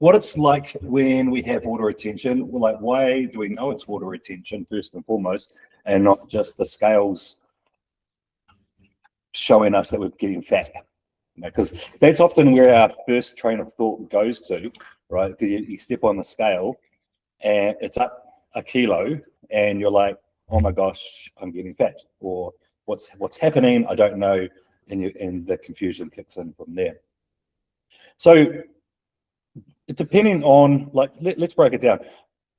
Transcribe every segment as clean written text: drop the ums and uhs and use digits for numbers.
what it's like when we have water retention. Like, why do we know it's water retention first and foremost, and not just the scales showing us that we're getting fat? Because that's often where our first train of thought goes to, right? Because you step on the scale and it's up a kilo, and you're like, oh my gosh, I'm getting fat, or what's happening? I don't know, and the confusion kicks in from there. So depending on, like, let's break it down.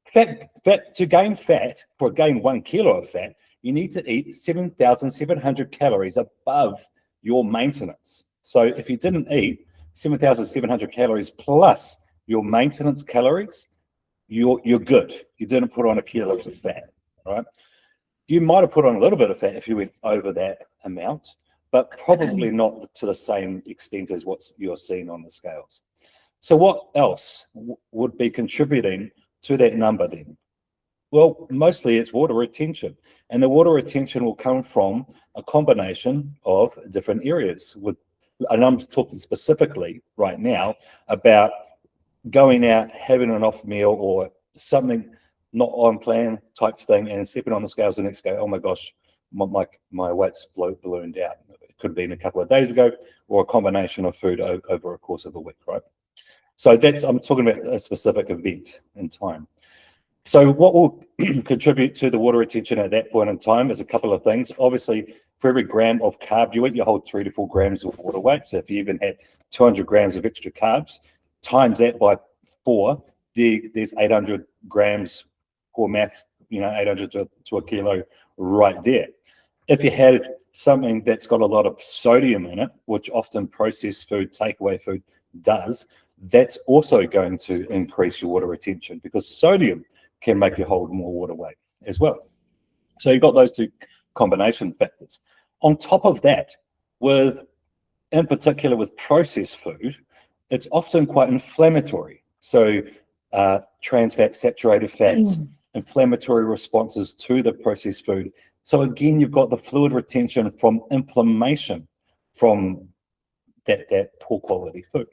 Fat to gain fat, for gain 1 kilo of fat, you need to eat 7,700 calories above your maintenance. So if you didn't eat 7,700 calories plus your maintenance calories, you're good. You didn't put on a kilo of fat, right? You might have put on a little bit of fat if you went over that amount, but probably not to the same extent as what you're seeing on the scales. So what else would be contributing to that number then? Well, mostly it's water retention, and the water retention will come from a combination of different areas. And I'm talking specifically right now about going out, having an off meal or something not on plan type thing, and stepping on the scales the next day, oh my gosh, my weight's ballooned out. It could have been a couple of days ago, or a combination of food over a course of a week, right? So I'm talking about a specific event in time. So what will contribute to the water retention at that point in time is a couple of things. Obviously, for every gram of carb you eat, you hold 3 to 4 grams of water weight. So if you even had 200 grams of extra carbs, times that by 4, there's 800 grams, for math, 800 to a kilo right there. If you had something that's got a lot of sodium in it, which often processed food, takeaway food does, that's also going to increase your water retention, because sodium can make you hold more water weight as well. So you've got those two combination factors. On top of that, in particular with processed food, it's often quite inflammatory. So trans fats, saturated fats, inflammatory responses to the processed food. So again, you've got the fluid retention from inflammation from that poor quality food.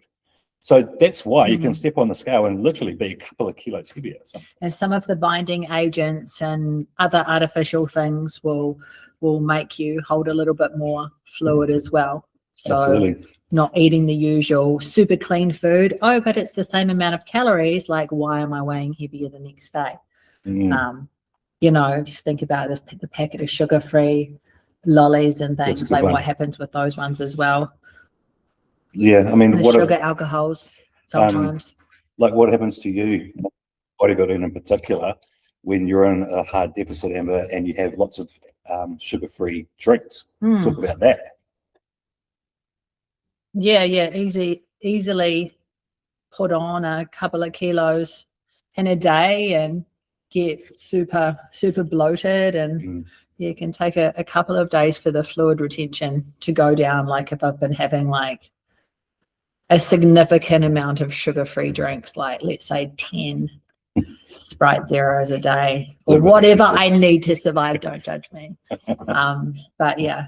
So that's why you can step on the scale and literally be a couple of kilos heavier. And some of the binding agents and other artificial things will make you hold a little bit more fluid as well. So absolutely. Not eating the usual super clean food. Oh, but it's the same amount of calories. Like, why am I weighing heavier the next day? Just think about the packet of sugar-free lollies and things, like what happens with those ones as well. Yeah, I mean, the sugar alcohols sometimes. Like what happens to you, bodybuilding in particular, when you're in a hard deficit, Amber, and you have lots of sugar-free drinks? Talk about that. Yeah, easily put on a couple of kilos in a day and get super bloated, and it can take a couple of days for the fluid retention to go down. Like if I've been having like a significant amount of sugar-free drinks, like let's say 10 Sprite Zeros a day, or whatever I need to survive. Don't judge me. But yeah,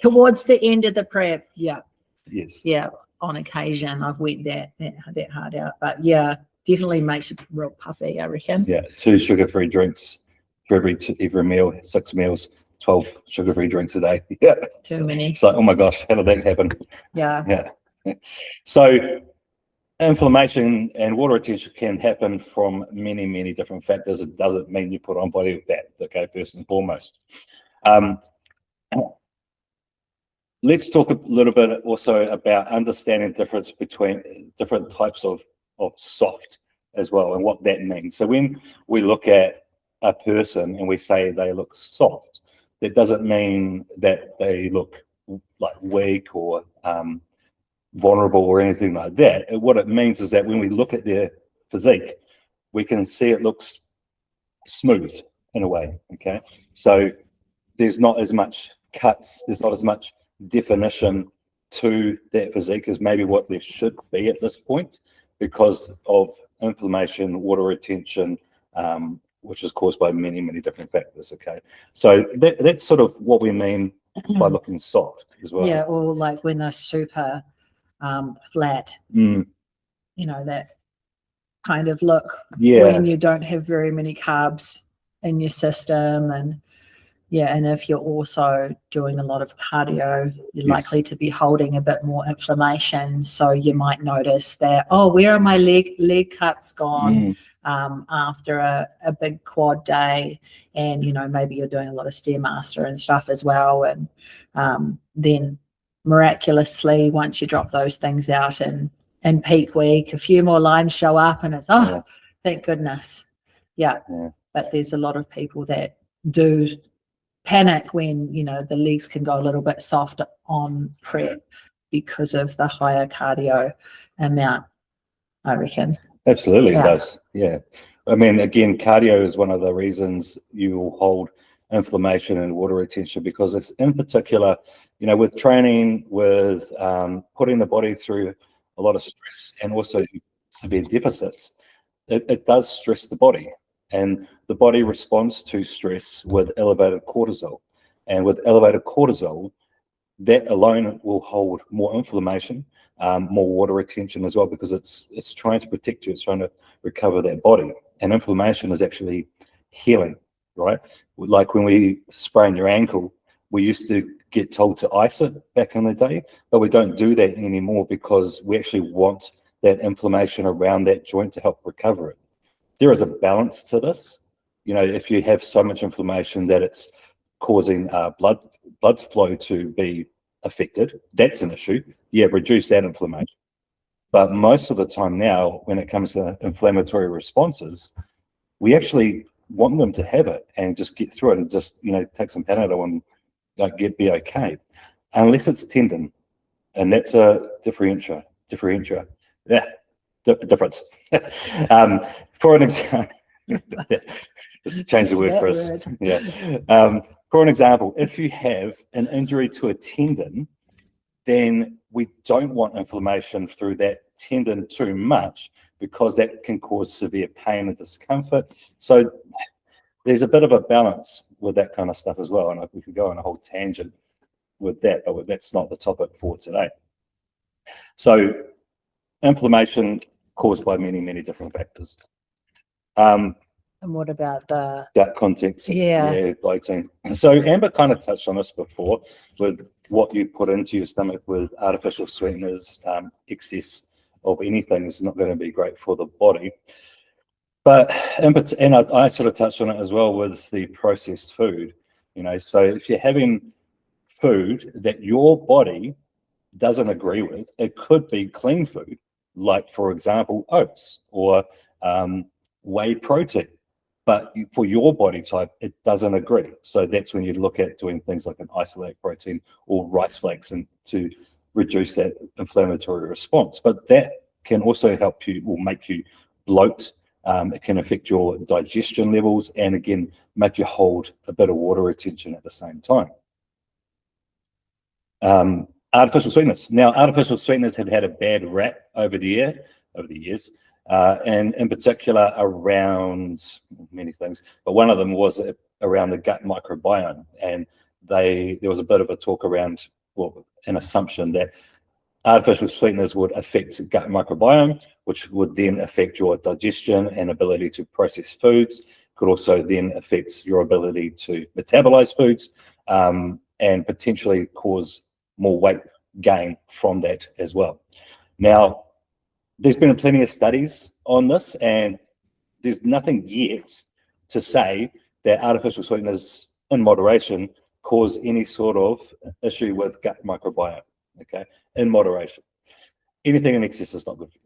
towards the end of the prep, on occasion I've went that hard out, but definitely makes it real puffy, I reckon. 2 sugar-free drinks for every meal, 6 meals, 12 sugar-free drinks a day. Too many. It's like, oh my gosh, how did that happen? Yeah. So inflammation and water retention can happen from many, many different factors. It doesn't mean you put on body fat, okay, first and foremost. Let's talk a little bit also about understanding the difference between different types of soft as well, and what that means. So when we look at a person and we say they look soft, that doesn't mean that they look like weak or vulnerable or anything like that. What it means is that when we look at their physique, we can see it looks smooth in a way, okay? So there's not as much cuts, there's not as much definition to that physique as maybe what there should be at this point, because of inflammation, water retention, which is caused by many, many different factors, okay? So that's sort of what we mean by looking soft as well. Yeah, or like when they're super flat, that kind of look Yeah. when you don't have very many carbs in your system. And and if you're also doing a lot of cardio, you're likely to be holding a bit more inflammation. So you might notice that, oh, where are my leg cuts gone after a big quad day? And, you know, maybe you're doing a lot of Stairmaster and stuff as well. And then miraculously, once you drop those things out in peak week, a few more lines show up and it's, thank goodness. Yeah. But there's a lot of people that do panic when, you know, the legs can go a little bit soft on prep because of the higher cardio amount, I reckon. Absolutely, it does. Yeah. I mean, again, cardio is one of the reasons you will hold inflammation and water retention, because it's in particular, you know, with training, with putting the body through a lot of stress and also severe deficits, it does stress the body. And the body responds to stress with elevated cortisol. And with elevated cortisol, that alone will hold more inflammation, more water retention as well, because it's trying to protect you. It's trying to recover that body. And inflammation is actually healing, right? Like when we sprain your ankle, we used to get told to ice it back in the day, but we don't do that anymore because we actually want that inflammation around that joint to help recover it. There is a balance to this. You know, if you have so much inflammation that it's causing blood flow to be affected, that's an issue. Yeah, reduce that inflammation. But most of the time now, when it comes to inflammatory responses, we actually want them to have it and just get through it and just, you know, take some Panadol and be okay. Unless it's tendon, and that's a differentiator. Yeah. Difference. For an example, just change the word, Chris. Yeah. For an example, if you have an injury to a tendon, then we don't want inflammation through that tendon too much, because that can cause severe pain and discomfort. So there's a bit of a balance with that kind of stuff as well. And we could go on a whole tangent with that, but that's not the topic for today. So inflammation caused by many, many different factors. And what about the gut contents? Yeah, bloating. So Amber kind of touched on this before with what you put into your stomach with artificial sweeteners. Excess of anything is not going to be great for the body. But and I sort of touched on it as well with the processed food. You know, so if you're having food that your body doesn't agree with, it could be clean food, like, for example, oats or whey protein. But for your body type, it doesn't agree. So that's when you look at doing things like an isolated protein or rice flakes, and to reduce that inflammatory response. But that can also help you or make you bloat. It can affect your digestion levels, and again, make you hold a bit of water retention at the same time. Artificial sweeteners. Now, artificial sweeteners have had a bad rap over the years, and in particular around many things. But one of them was around the gut microbiome, and there was a bit of a talk around, well, an assumption that artificial sweeteners would affect gut microbiome, which would then affect your digestion and ability to process foods. Could also then affect your ability to metabolize foods, and potentially cause more weight gain from that as well. Now, there's been plenty of studies on this, and there's nothing yet to say that artificial sweeteners in moderation cause any sort of issue with gut microbiome. Okay, in moderation. Anything in excess is not good for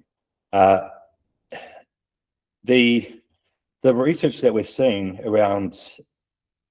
you. The research that we're seeing around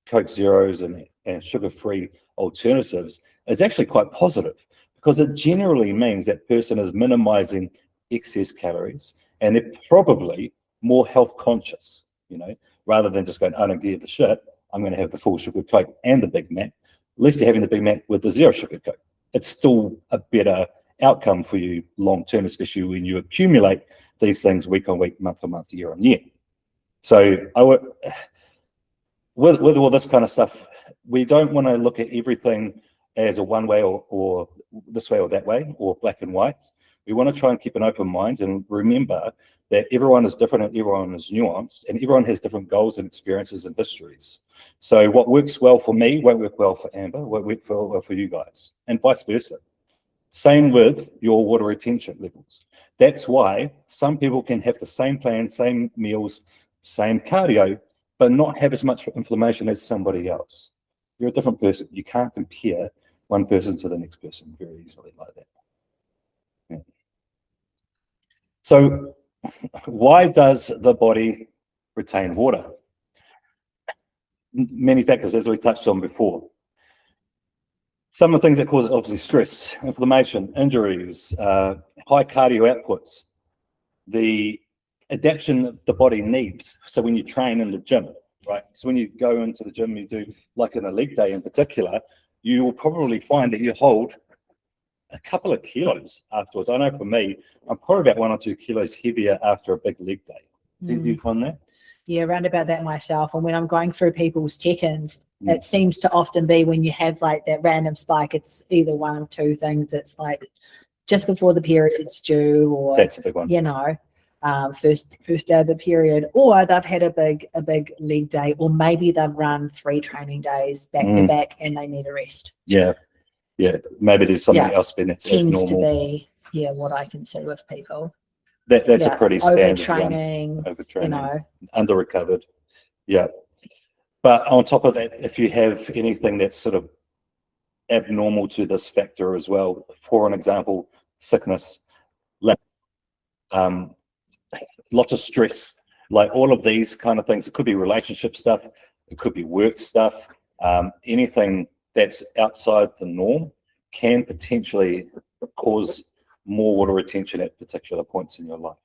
Coke Zeros and sugar-free alternatives is actually quite positive, because it generally means that person is minimizing excess calories, and they're probably more health conscious, you know, rather than just going, I don't give a shit, I'm going to have the full sugar Coke and the Big Mac. At least you're having the Big Mac with the zero sugar Coke. It's still a better outcome for you long term, especially when you accumulate these things week on week, month on month, year on year. So I would, with all this kind of stuff, we don't want to look at everything as a one way or this way or that way, or black and white. We want to try and keep an open mind and remember that everyone is different and everyone is nuanced and everyone has different goals and experiences and histories. So what works well for me won't work well for Amber, won't work well for you guys, and vice versa. Same with your water retention levels. That's why some people can have the same plan, same meals, same cardio, but not have as much inflammation as somebody else. You're a different person. You can't compare one person to the next person very easily like that. Yeah. So why does the body retain water? Many factors, as we touched on before. Some of the things that cause it, obviously stress, inflammation, injuries, high cardio outputs, the adaptation the body needs. So when you train in the gym, right? So when you go into the gym, you do like an elite day in particular, you will probably find that you hold a couple of kilos afterwards. I know for me, I'm probably about 1 or 2 kilos heavier after a big leg day. Did you find that? Yeah, around about that myself. And when I'm going through people's check-ins, it seems to often be when you have like that random spike, it's either one of two things. It's like just before the period's due, or that's a big one. You know, first day of the period, or they've had a big leg day, or maybe they've run 3 training days back to back and they need a rest. Yeah, maybe there's something else been that's tends abnormal. to be what I can see with people. That's a pretty standard overtraining, one. Overtraining, you know, under recovered. Yeah, but on top of that, if you have anything that's sort of abnormal to this factor as well, for an example, sickness, lots of stress, like all of these kind of things. It could be relationship stuff, it could be work stuff, anything that's outside the norm can potentially cause more water retention at particular points in your life.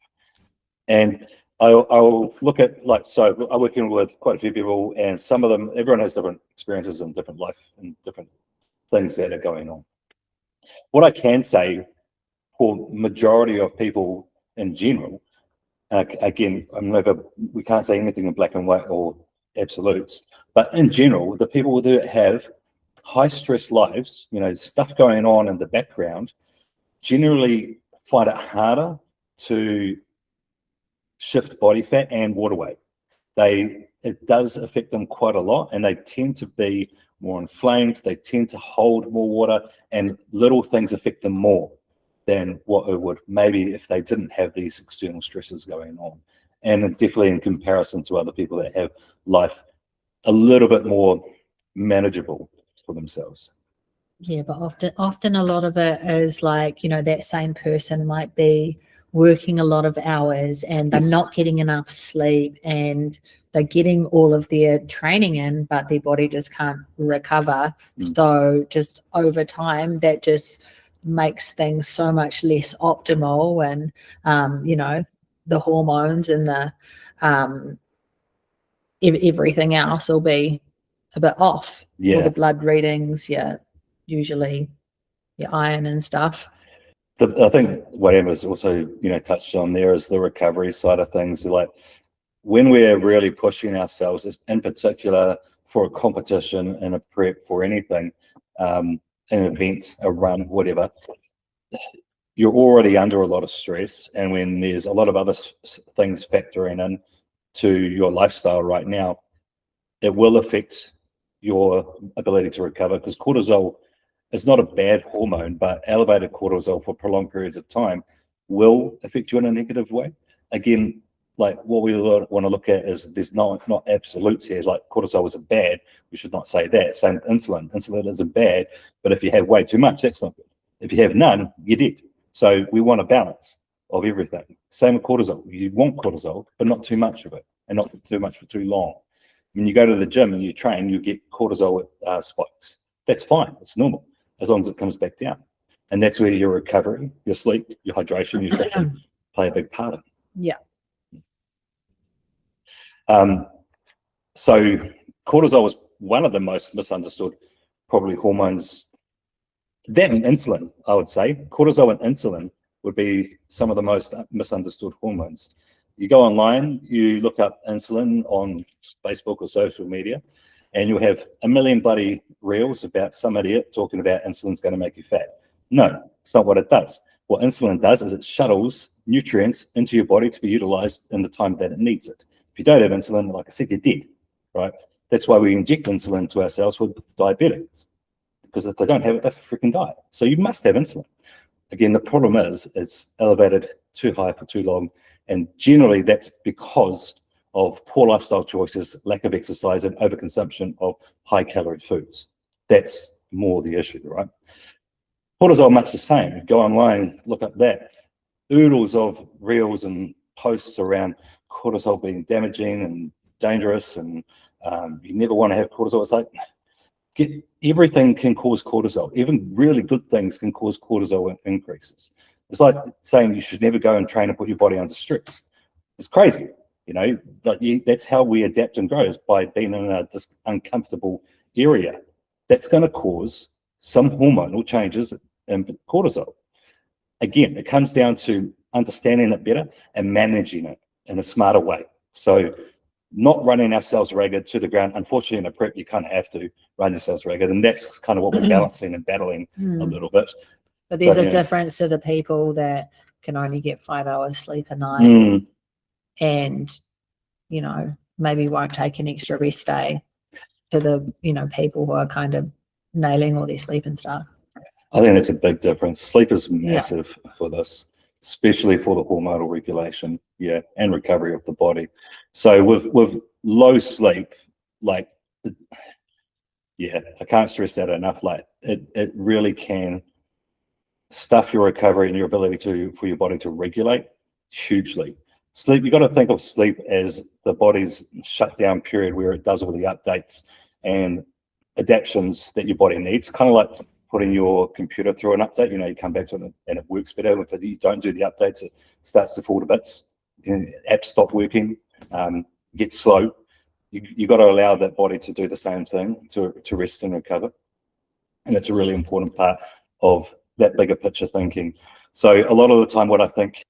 And I'll look at, like, so I'm working with quite a few people, and some of them, everyone has different experiences and different life and different things that are going on. What I can say for majority of people in general, again, we can't say anything in black and white or absolutes, but in general, the people that have high stress lives, you know, stuff going on in the background, generally find it harder to shift body fat and water weight. It does affect them quite a lot, and they tend to be more inflamed. They tend to hold more water, and little things affect them more than what it would maybe if they didn't have these external stresses going on. And definitely in comparison to other people that have life a little bit more manageable for themselves. Yeah, but often a lot of it is like, you know, that same person might be working a lot of hours and they're not getting enough sleep, and they're getting all of their training in, but their body just can't recover. So just over time, that just makes things so much less optimal, and you know, the hormones and the everything else will be a bit off. All the blood readings, usually your iron and stuff. I think what Emma's also, you know, touched on there is the recovery side of things. Like when we're really pushing ourselves, in particular for a competition and a prep for anything, an event, a run, whatever, you're already under a lot of stress. And when there's a lot of other things factoring in to your lifestyle right now, it will affect your ability to recover, because cortisol is not a bad hormone, but elevated cortisol for prolonged periods of time will affect you in a negative way. Again, like what we want to look at is there's not absolutes here. Like cortisol isn't bad, we should not say that. Same with insulin. Insulin isn't bad, but if you have way too much, that's not good. If you have none, you're dead. So we want a balance of everything. Same with cortisol. You want cortisol, but not too much of it, and not too much for too long. When you go to the gym and you train, you get cortisol spikes. That's fine. It's normal, as long as it comes back down. And that's where your recovery, your sleep, your hydration, your nutrition play a big part of it. Yeah. So cortisol is one of the most misunderstood probably hormones. That and insulin, I would say. Cortisol and insulin would be some of the most misunderstood hormones. You go online, you look up insulin on Facebook or social media, and you'll have a million bloody reels about some idiot talking about insulin's going to make you fat. No, it's not what it does. what insulin does is it shuttles nutrients into your body to be utilized in the time that it needs it. If you don't have insulin, like I said, you're dead, right? That's why we inject insulin to ourselves with diabetics, because if they don't have it, they freaking die. So you must have insulin. Again, the problem is it's elevated too high for too long, and generally that's because of poor lifestyle choices, lack of exercise, and overconsumption of high-calorie foods. That's more the issue, right? Cortisol, much the same. Go online, look up that. Oodles of reels and posts around cortisol being damaging and dangerous, and you never want to have cortisol. It's like, everything can cause cortisol. Even really good things can cause cortisol increases. It's like saying you should never go and train and put your body under stress. It's crazy, you know. But that's how we adapt and grow, is by being in this uncomfortable area. That's going to cause some hormonal changes in cortisol. Again, it comes down to understanding it better and managing it in a smarter way. So not running ourselves ragged to the ground. Unfortunately, in a prep, you kind of have to run yourselves ragged, and that's kind of what we're balancing and battling a little bit. But there's a difference to the people that can only get 5 hours sleep a night and, you know, maybe won't take an extra rest day, to the, you know, people who are kind of nailing all their sleep and stuff. I think that's a big difference. Sleep is massive for this, especially for the hormonal regulation, and recovery of the body. So with low sleep, like, I can't stress that enough. Like, it really can stuff your recovery and your ability for your body to regulate hugely. Sleep, you got to think of sleep as the body's shutdown period, where it does all the updates and adaptations that your body needs. Kind of like putting your computer through an update. You know, you come back to it and it works better. If you don't do the updates, it starts to fall to bits. Apps stop working, get slow. You got to allow that body to do the same thing, to rest and recover. And it's a really important part of that bigger picture thinking. So a lot of the time, what I think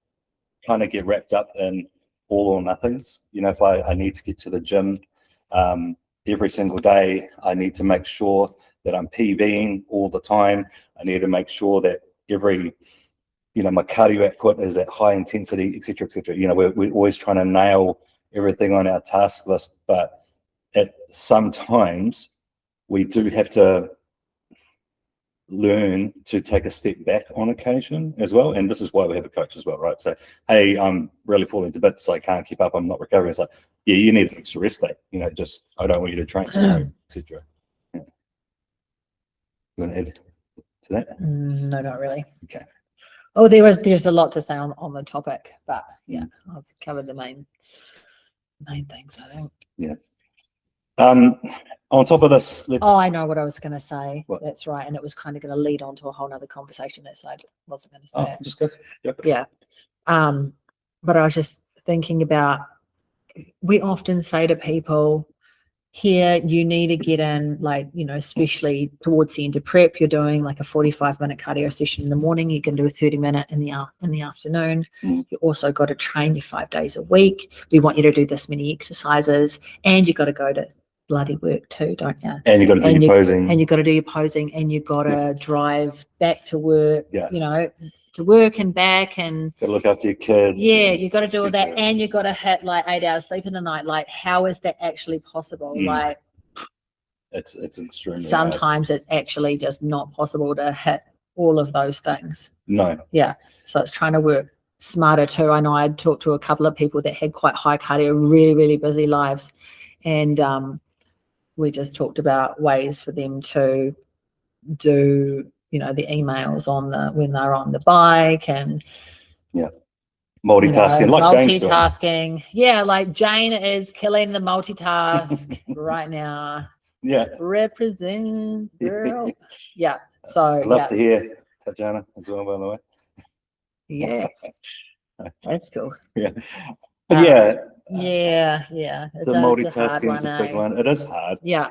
kind of get wrapped up in all or nothings. You know, if I need to get to the gym every single day, I need to make sure that I'm PBing all the time. I need to make sure that my cardio output is at high intensity, et cetera, et cetera. You know, we're always trying to nail everything on our task list, but sometimes we do have to learn to take a step back on occasion as well. And this is why we have a coach as well, right? So, hey, I'm really falling to bits. I can't keep up. I'm not recovering. It's like, you need an extra rest day. You know, just, I don't want you to train tomorrow, etc. You want to add to that? No, not really. Okay. Oh, there's a lot to say on the topic, but I've covered the main things, I think. Yeah. On top of this, I know what I was going to say. What? That's right, and it was kind of going to lead on to a whole other conversation. That so I wasn't going to say it. Just go. Yeah. But I was just thinking about, we often say to people, here you need to get in, like, you know, especially towards the end of prep, you're doing like a 45-minute cardio session in the morning. You can do a 30-minute in the afternoon. You also got to train you 5 days a week. We want you to do this many exercises, and you got to go to bloody work too, don't you? And you got to do your posing. And you got to do your posing, and you got to drive back to work. You know, to work and back, and got to look after your kids. Yeah, you got to do all that, and you got to hit like 8 hours sleep in the night. Like, how is that actually possible? Like, it's extremely sometimes hard. It's actually just not possible to hit all of those things. No. Yeah. So it's trying to work smarter too. I know I'd talked to a couple of people that had quite high cardio, really, really busy lives, and we just talked about ways for them to do, you know, the emails when they're on the bike, and multitasking, multitasking. Yeah, like Jane is killing the multitask right now. Yeah. Represent, girl. Yeah. So I love to hear Tajana as well, by the way. Yeah. That's cool. Yeah. But the multitasking is a big one. It is hard. Yeah.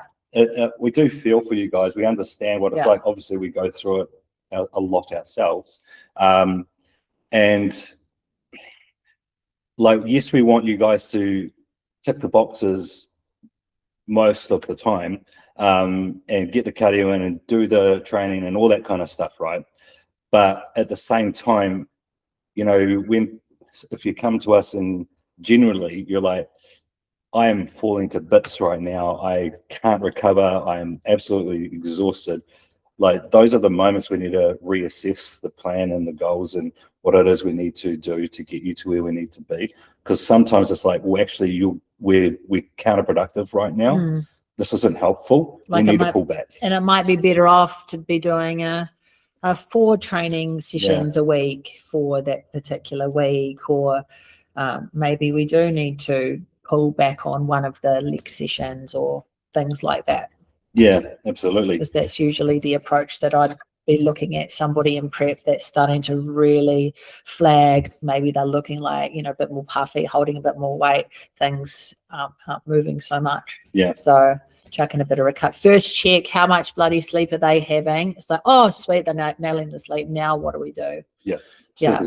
We do feel for you guys. We understand what it's like. Obviously, we go through it a lot ourselves. And like, yes, we want you guys to tick the boxes most of the time, and get the cardio in and do the training and all that kind of stuff, right? But at the same time, if you come to us and generally you're like, I am falling to bits right now, I can't recover, I am absolutely exhausted. Like, those are the moments we need to reassess the plan and the goals and what it is we need to do to get you to where we need to be. Because sometimes it's like, well, actually, we're counterproductive right now. This isn't helpful. We need to pull back. And it might be better off to be doing a 4 training sessions a week for that particular week, or maybe we do need to pull back on one of the leg sessions or things like that. Yeah, absolutely. Because that's usually the approach that I'd be looking at somebody in prep that's starting to really flag. Maybe they're looking like, a bit more puffy, holding a bit more weight, things aren't moving so much. Yeah. So chucking a bit of a cut. First check how much bloody sleep are they having. It's like, oh, sweet, they're nailing the sleep. Now what do we do? Yeah. Yeah,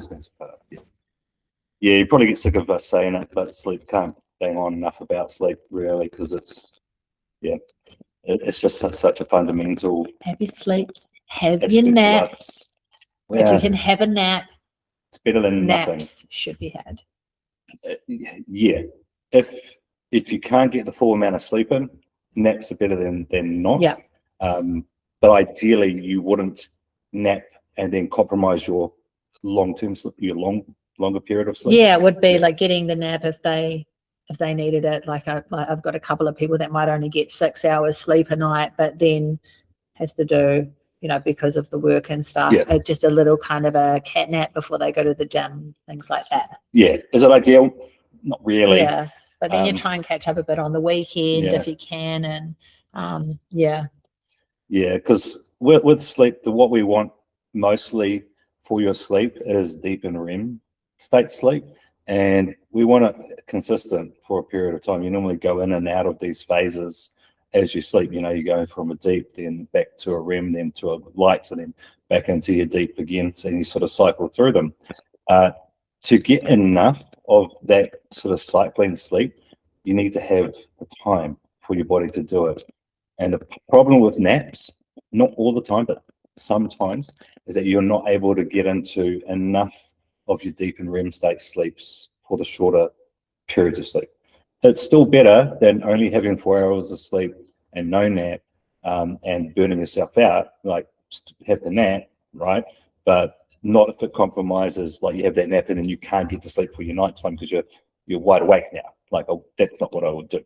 you probably get sick of us saying it, but sleep can't bang on enough about sleep, really, because it's just such a fundamental. Have your sleeps, have your naps. If you can have a nap, it's better than naps nothing. Should be had. Yeah, if you can't get the full amount of sleep in, naps are better than not. Yeah. But ideally, you wouldn't nap and then compromise your long-term sleep, your longer period of sleep. Yeah, it would be like getting the nap if they needed it. Like I've got a couple of people that might only get 6 hours sleep a night, but then has to do, because of the work and stuff, just a little kind of a cat nap before they go to the gym, things like that. Yeah. Is it ideal? Not really. Yeah. But then you try and catch up a bit on the weekend if you can. And Yeah, because with sleep, what we want mostly for your sleep is deep and REM state sleep. And we want it consistent for a period of time. You normally go in and out of these phases as you sleep. You go from a deep, then back to a REM, then to a light, and then back into your deep again. So you sort of cycle through them. To get enough of that sort of cycling sleep, you need to have the time for your body to do it. And the problem with naps, not all the time, but sometimes, is that you're not able to get into enough of your deep and REM state sleeps for the shorter periods of sleep. It's still better than only having 4 hours of sleep and no nap, and burning yourself out. Like, have the nap, right? But not if it compromises, like you have that nap and then you can't get to sleep for your nighttime because you're wide awake now. Like, that's not what I would do.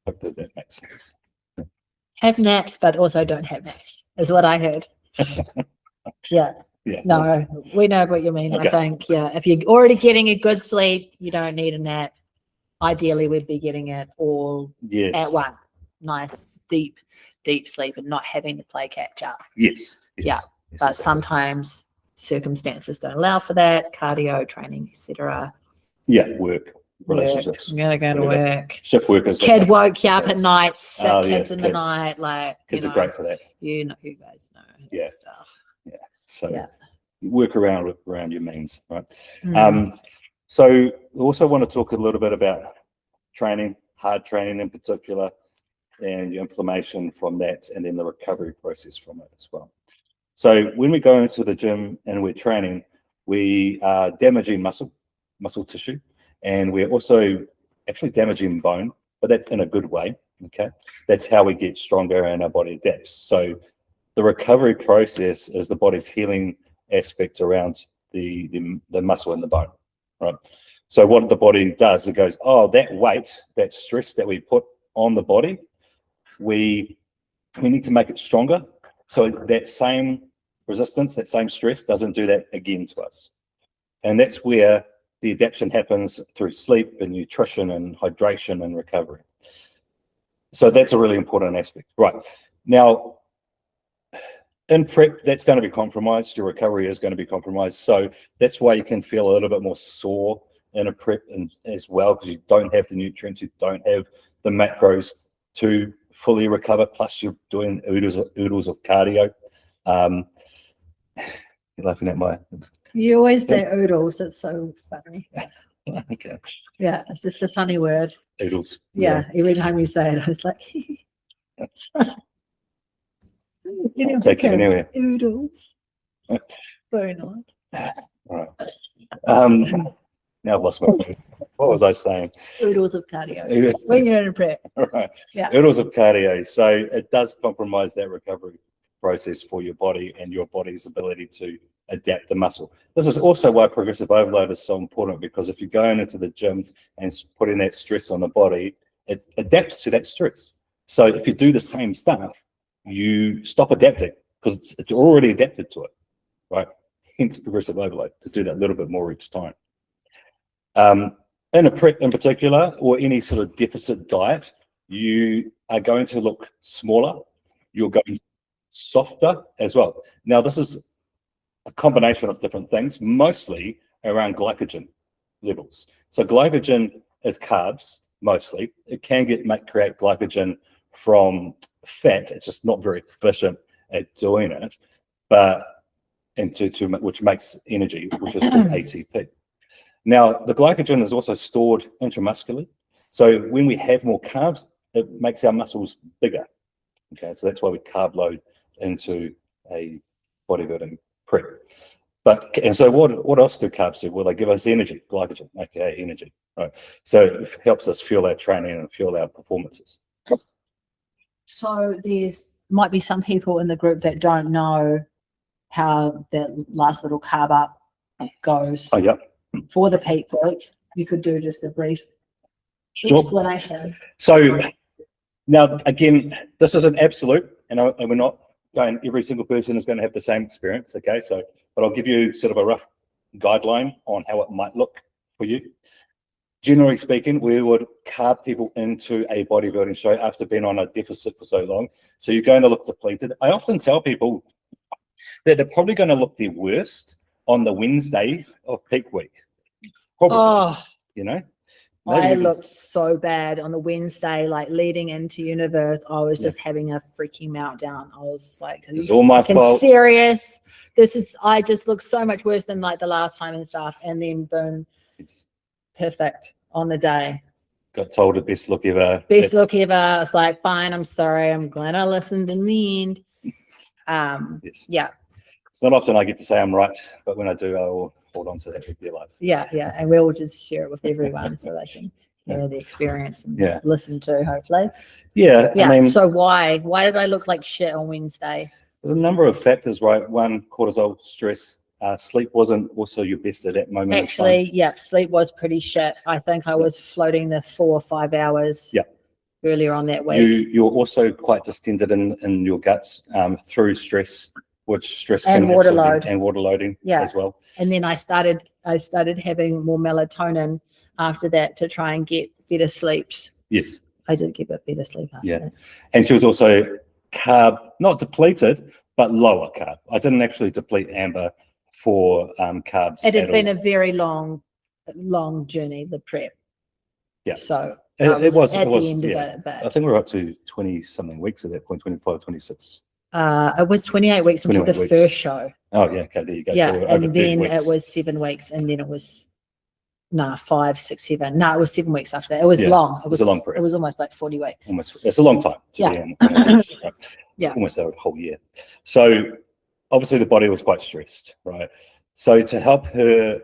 Hope that makes sense. have naps, but also don't have naps, is what I heard. Yeah. No, we know what you mean. Okay. I think, if you're already getting a good sleep, you don't need a nap. Ideally, we'd be getting it all at once. Nice, deep sleep and not having to play catch up. Yes. Yeah. But sometimes circumstances don't allow for that. Cardio, training, etc. Yeah, work. Relationships. You gotta go to work. Shift workers. Kid woke you up at night, sick kids in the night. Like, kids are great for that. You guys know that stuff. Yeah. So work around your means, right? Mm. So we also want to talk a little bit about training, hard training in particular, and your inflammation from that, and then the recovery process from it as well. So when we go into the gym and we're training, we are damaging muscle tissue, and we're also actually damaging bone, but that's in a good way. Okay, that's how we get stronger and our body adapts. So the recovery process is the body's healing aspect around the muscle and the bone, right? So what the body does, it goes, oh, that weight, that stress that we put on the body, we need to make it stronger. So that same resistance, that same stress doesn't do that again to us. And that's where the adaptation happens through sleep and nutrition and hydration and recovery. So that's a really important aspect. Right. Now, in prep, that's going to be compromised. Your recovery is going to be compromised. So that's why you can feel a little bit more sore in a prep as well, because you don't have the nutrients, you don't have the macros to fully recover, plus you're doing oodles of cardio. You're laughing at my... You always say oodles. It's so funny. Okay. Yeah, it's just a funny word. Oodles. Yeah, every time you say it, I was like... Take it anywhere. Oodles. Very nice. Right. Now I've lost my point. What was I saying? Oodles of cardio. When you're in a prep. Right. Yeah. Oodles of cardio. So it does compromise that recovery process for your body and your body's ability to adapt the muscle. This is also why progressive overload is so important, because if you're going into the gym and putting that stress on the body, it adapts to that stress. So if you do the same stuff, you stop adapting because it's already adapted to it, right? Hence progressive overload, to do that little bit more each time. In a prep in particular, or any sort of deficit diet, you are going to look smaller. You're going softer as well. Now, this is a combination of different things, mostly around glycogen levels. So glycogen is carbs, mostly. It can create glycogen from fat. It's just not very efficient at doing it, but which makes energy, which is called ATP. Now, the glycogen is also stored intramuscularly. So when we have more carbs, it makes our muscles bigger. Okay, so that's why we carb load into a bodybuilding prep. And so what else do carbs do? Well, they give us energy, glycogen, aka energy. Right. So it helps us fuel our training and fuel our performances. So might be some people in the group that don't know how that last little carb up goes. Oh, yeah. For the peak week, you could do just a brief explanation. So now, again, this is an absolute, and we're not going, every single person is going to have the same experience, okay? So, but I'll give you sort of a rough guideline on how it might look for you. Generally speaking, we would carb people into a bodybuilding show after being on a deficit for so long. So you're going to look depleted. I often tell people that they're probably going to look their worst on the Wednesday of peak week. Probably, you know? I looked so bad on the Wednesday, like leading into universe. I was just having a freaking meltdown. I was like, it's all my fault. Serious. I just look so much worse than like the last time and stuff. And then boom, it's perfect on the day. Got told the best look ever. Best look ever. I was like, fine, I'm sorry. I'm glad I listened in the end. Yes. Yeah. It's not often I get to say I'm right, but when I do, I will hold on to that with their life. Yeah, yeah. And we'll just share it with everyone so they can hear the experience and listen to, hopefully. Yeah. Yeah. I mean, so why did I look like shit on Wednesday? There's a number of factors, right? One, cortisol, stress. Sleep wasn't also your best at that moment. Actually, yeah, sleep was pretty shit. I think I was floating the 4 or 5 hours earlier on that week. You're also quite distended in your guts through stress, which stress and can water load and water loading as well. And then I started having more melatonin after that to try and get better sleeps. Yes. I did get a bit better sleep after that. And she was also carb, not depleted, but lower carb. I didn't actually deplete Amber for carbs. It had been a very long journey, the prep. Yeah. So it was at the end of it. But I think we were up to 20 something weeks at that point, 25, 26. It was 28 weeks until the first show. Oh yeah, okay, there you go. Yeah, so and then it was 7 weeks, and then it was 5, 6, 7. No, it was 7 weeks after that. It was long. It was a long period. It was almost like 40 weeks. It's a long time to be in. Right? It's almost a whole year. So obviously the body was quite stressed, right? So to help her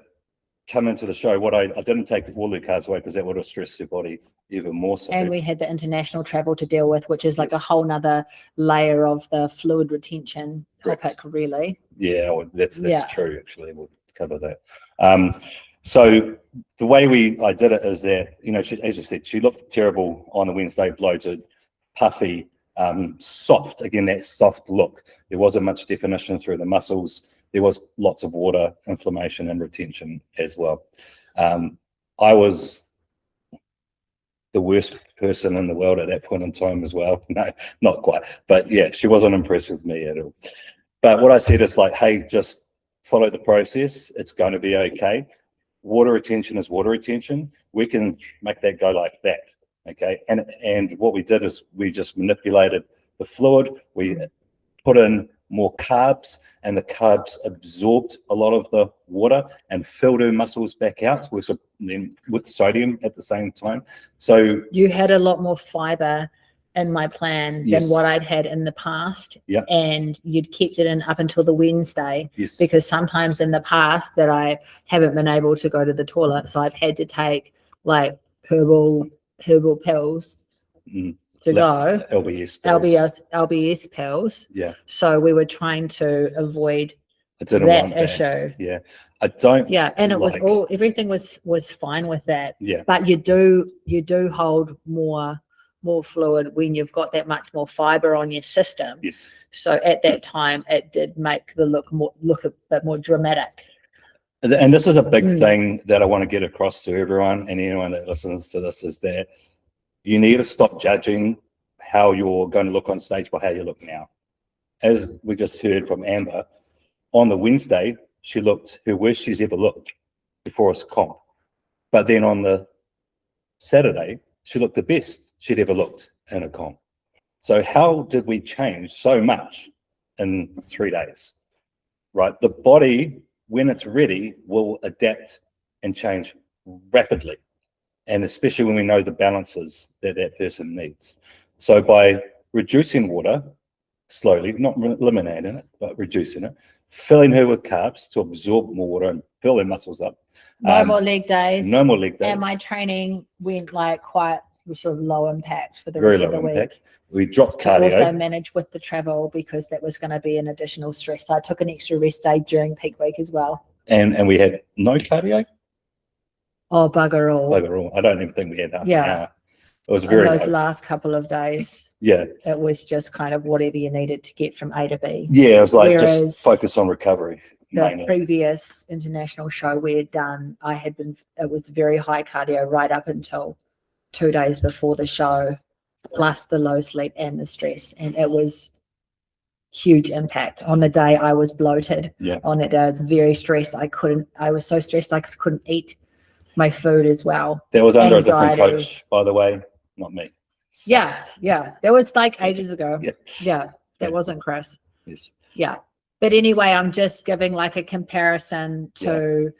come into the show, I didn't take all the carbs away because that would have stressed her body even more so. And we had the international travel to deal with, which is like a whole nother layer of the fluid retention topic, really. Yeah, well, that's true. Actually, we'll cover that. So the way I did it is that, as you said, she looked terrible on the Wednesday, bloated, puffy, soft. Again, that soft look. There wasn't much definition through the muscles. There was lots of water, inflammation, and retention as well. I was the worst person in the world at that point in time as well. No, not quite. But yeah, she wasn't impressed with me at all. But what I said is like, hey, just follow the process. It's going to be okay. Water retention is water retention. We can make that go like that. Okay. And what we did is we just manipulated the fluid. We put in more carbs, and the carbs absorbed a lot of the water and filled her muscles back out then with sodium at the same time. So you had a lot more fiber in my plan Yes. than what I'd had in the past. Yep. And you'd kept it in up until the Wednesday. Yes. Because sometimes in the past that I haven't been able to go to the toilet, so I've had to take like herbal pills to go. LBS pills. LBS pills. Yeah. So we were trying to avoid I didn't that want that. issue. Yeah. I don't. Yeah, and it like, was everything was fine with that. Yeah. But you do hold more fluid when you've got that much more fiber on your system. Yes. So at that time, it did make the look a bit more dramatic. And this is a big thing that I want to get across to everyone and anyone that listens to this, is that you need to stop judging how you're going to look on stage by how you look now. As we just heard from Amber, on the Wednesday, she looked her worst she's ever looked before a comp. But then on the Saturday, she looked the best she'd ever looked in a comp. So how did we change so much in 3 days? Right? The body, when it's ready, will adapt and change rapidly. And especially when we know the balances that that person needs. So by reducing water slowly, not eliminating it, but reducing it, filling her with carbs to absorb more water and fill her muscles up. No more leg days. No more leg days. And my training went like quite sort of low impact for the Very rest of low the impact. week. We dropped To also cardio. manage with the travel because that was going to be an additional stress. So I took an extra rest day during peak week as well. And we had no cardio. Oh, bugger all. Overall, I don't even think we had half an Yeah. hour. It was very In those low. last couple of days, Yeah. it was just kind of whatever you needed to get from A to B. Yeah, it was like Whereas just focus on recovery. The mainly. previous international show we had done, it was very high cardio right up until 2 days before the show, plus the low sleep and the stress. And it was huge impact. On the day I was bloated. Yeah. On that day I was very stressed. I was so stressed I couldn't eat my food as well. That was under a different Anxiety. coach, by the way, not me. So, Yeah. That was like ages ago. Yeah. That wasn't Chris. Yes. Yeah. But anyway, I'm just giving like a comparison to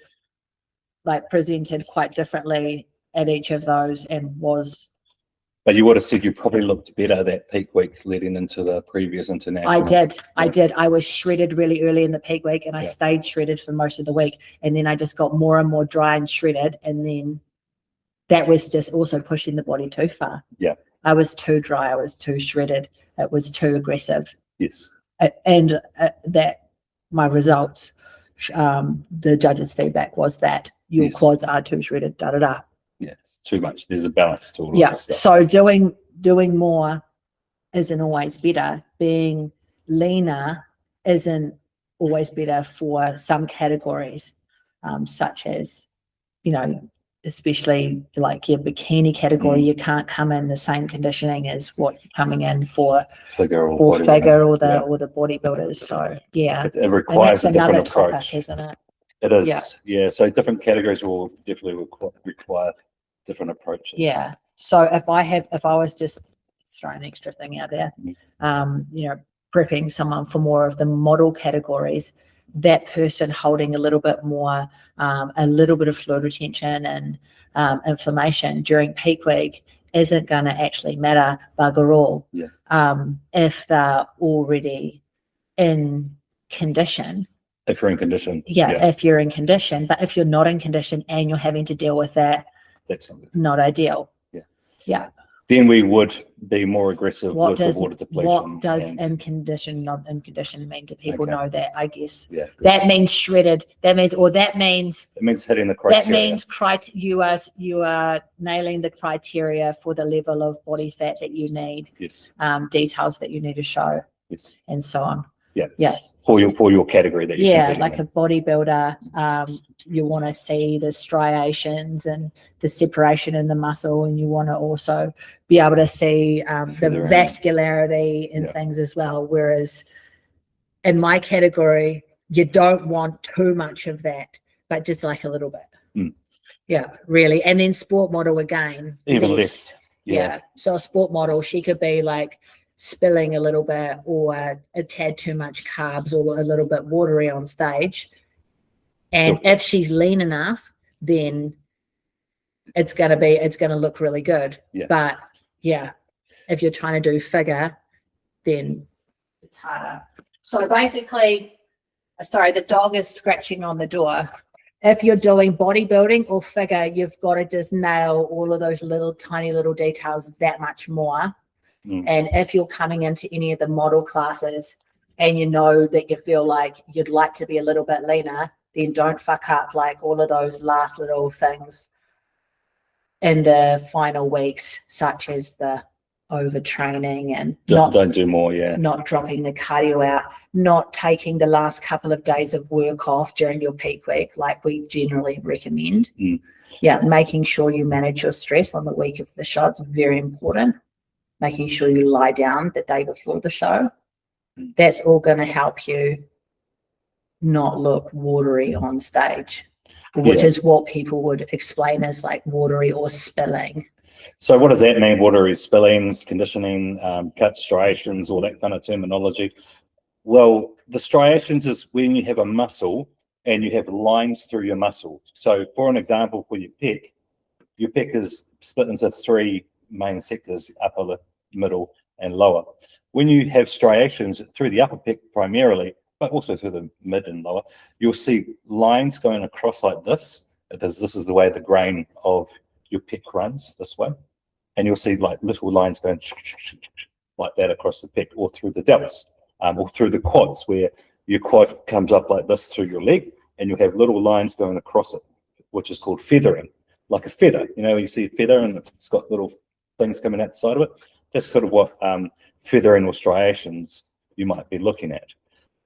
like presented quite differently at each of those and was. But you would have said you probably looked better that peak week leading into the previous international. I did. I was shredded really early in the peak week and I stayed shredded for most of the week. And then I just got more and more dry and shredded. And then that was just also pushing the body too far. Yeah. I was too dry. I was too shredded. It was too aggressive. Yes. And that my results, the judges' feedback was that your quads are too shredded, da. Yeah, it's too much. There's a balance to all of this stuff. So doing more isn't always better. Being leaner isn't always better for some categories, such as, especially like your bikini category, you can't come in the same conditioning as what you're coming in for Figure or the bodybuilders. So it requires a different approach, topic, isn't it? It is. Yeah. So different categories will definitely require different approaches. Yeah. So if I was just throwing an extra thing out there, prepping someone for more of the model categories, that person holding a little bit more, a little bit of fluid retention and inflammation during peak week isn't going to actually matter bugger all. If they're already in condition. If you're in condition. If you're in condition. But if you're not in condition and you're having to deal with that, that's not ideal. Yeah. Then we would be more aggressive with the water depletion. What does in condition, not in condition mean? Do people know that? I guess. Yeah. That means shredded. It means hitting the criteria. That means you are nailing the criteria for the level of body fat that you need. Yes. Details that you need to show. Yes. And so on. Yeah. Yeah. For your category that you're like a bodybuilder, you want to see the striations and the separation in the muscle, and you want to also be able to see the vascularity and things as well. Whereas in my category, you don't want too much of that, but just like a little bit. Yeah, really. And then sport model again, even less. Yeah. So a sport model, she could be like spilling a little bit or a tad too much carbs or a little bit watery on stage. And if she's lean enough, then it's going to look really good. But if you're trying to do figure, then it's harder. So basically, sorry, the dog is scratching on the door. If you're doing bodybuilding or figure, you've got to just nail all of those little tiny little details that much more. And if you're coming into any of the model classes and you know that you feel like you'd like to be a little bit leaner, then don't fuck up like all of those last little things in the final weeks, such as the overtraining and don't do more, not dropping the cardio out, not taking the last couple of days of work off during your peak week like we generally recommend. Making sure you manage your stress on the week of the show is very important. Making sure you lie down the day before the show, that's all going to help you not look watery on stage, which is what people would explain as like watery or spilling. So what does that mean? Watery, spilling, conditioning, cuts, striations, all that kind of terminology? Well, the striations is when you have a muscle and you have lines through your muscle. So for an example, for your pec is split into 3 main sectors, upper, middle, and lower. When you have striations through the upper pec primarily, but also through the mid and lower, you'll see lines going across like this. This is the way the grain of your pec runs this way. And you'll see like little lines going like that across the pec or through the delts or through the quads, where your quad comes up like this through your leg and you have little lines going across it, which is called feathering, like a feather. You know, you see a feather and it's got little things coming out the side of it. That's sort of what feathering or striations you might be looking at.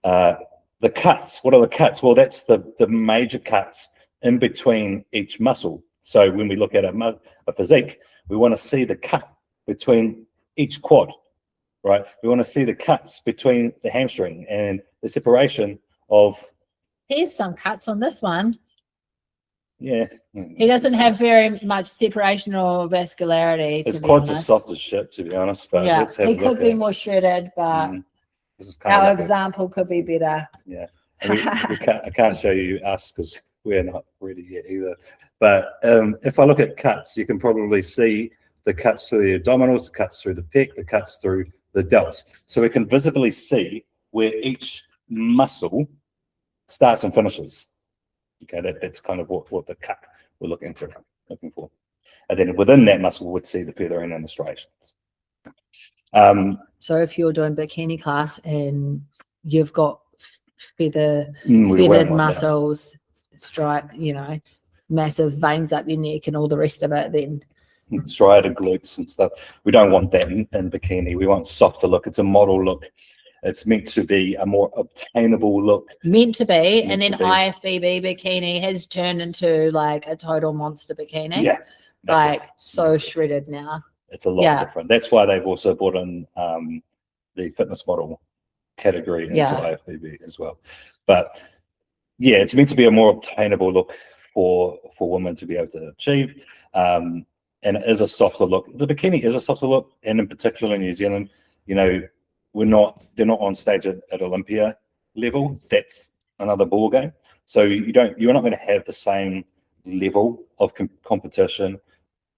The cuts, what are the cuts? Well, that's the major cuts in between each muscle. So when we look at a physique, we want to see the cut between each quad, right? We want to see the cuts between the hamstring and the separation of... Here's some cuts on this one. Yeah. He doesn't have very much separation or vascularity. His quads are soft as shit, to be honest. But yeah, let's have he a look could be at more shredded, but this is kind our of like example could be better. Yeah. I can't show you us because we're not ready yet either. But if I look at cuts, you can probably see the cuts through the abdominals, the cuts through the pec, the cuts through the delts. So we can visibly see where each muscle starts and finishes. Okay, that's kind of what the cut we're looking for. And then within that muscle, we'd see the feathering and the striations. So if you're doing bikini class and you've got feathered muscles, massive veins up your neck and all the rest of it, then striated glutes and stuff. We don't want that in bikini. We want softer look. It's a model look. It's meant to be a more obtainable look. And then IFBB bikini has turned into like a total monster bikini. Yeah. Like so shredded now. It's a lot different. That's why they've also brought in the fitness model category into IFBB as well. But yeah, it's meant to be a more obtainable look for women to be able to achieve. And it is a softer look. The bikini is a softer look, and in particular in New Zealand, they're not on stage at Olympia level. That's another ball game. So you're not going to have the same level of competition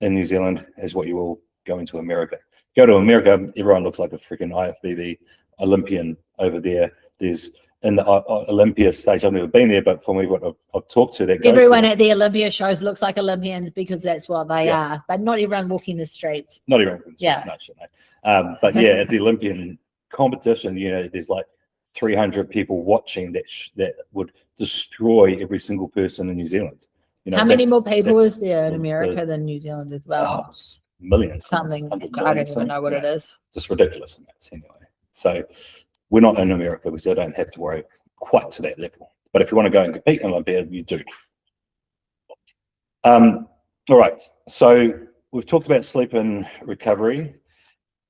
in New Zealand as what you will go into America. Go to America, everyone looks like a freaking IFBB Olympian over there. There's in the Olympia stage, I've never been there, but from what I've talked to, everyone at the Olympia shows looks like Olympians because that's what they are. But not everyone walking the streets. Not everyone walking the streets, no. But yeah, at the Olympian competition, there's like 300 people watching that would destroy every single person in New Zealand. How many more people is there in America than New Zealand as well? Millions. Something. I don't even know what it is. Just ridiculous amounts anyway. So we're not in America, because I don't have to worry quite to that level. But if you want to go and compete in Olympia, you do. All right. So we've talked about sleep and recovery.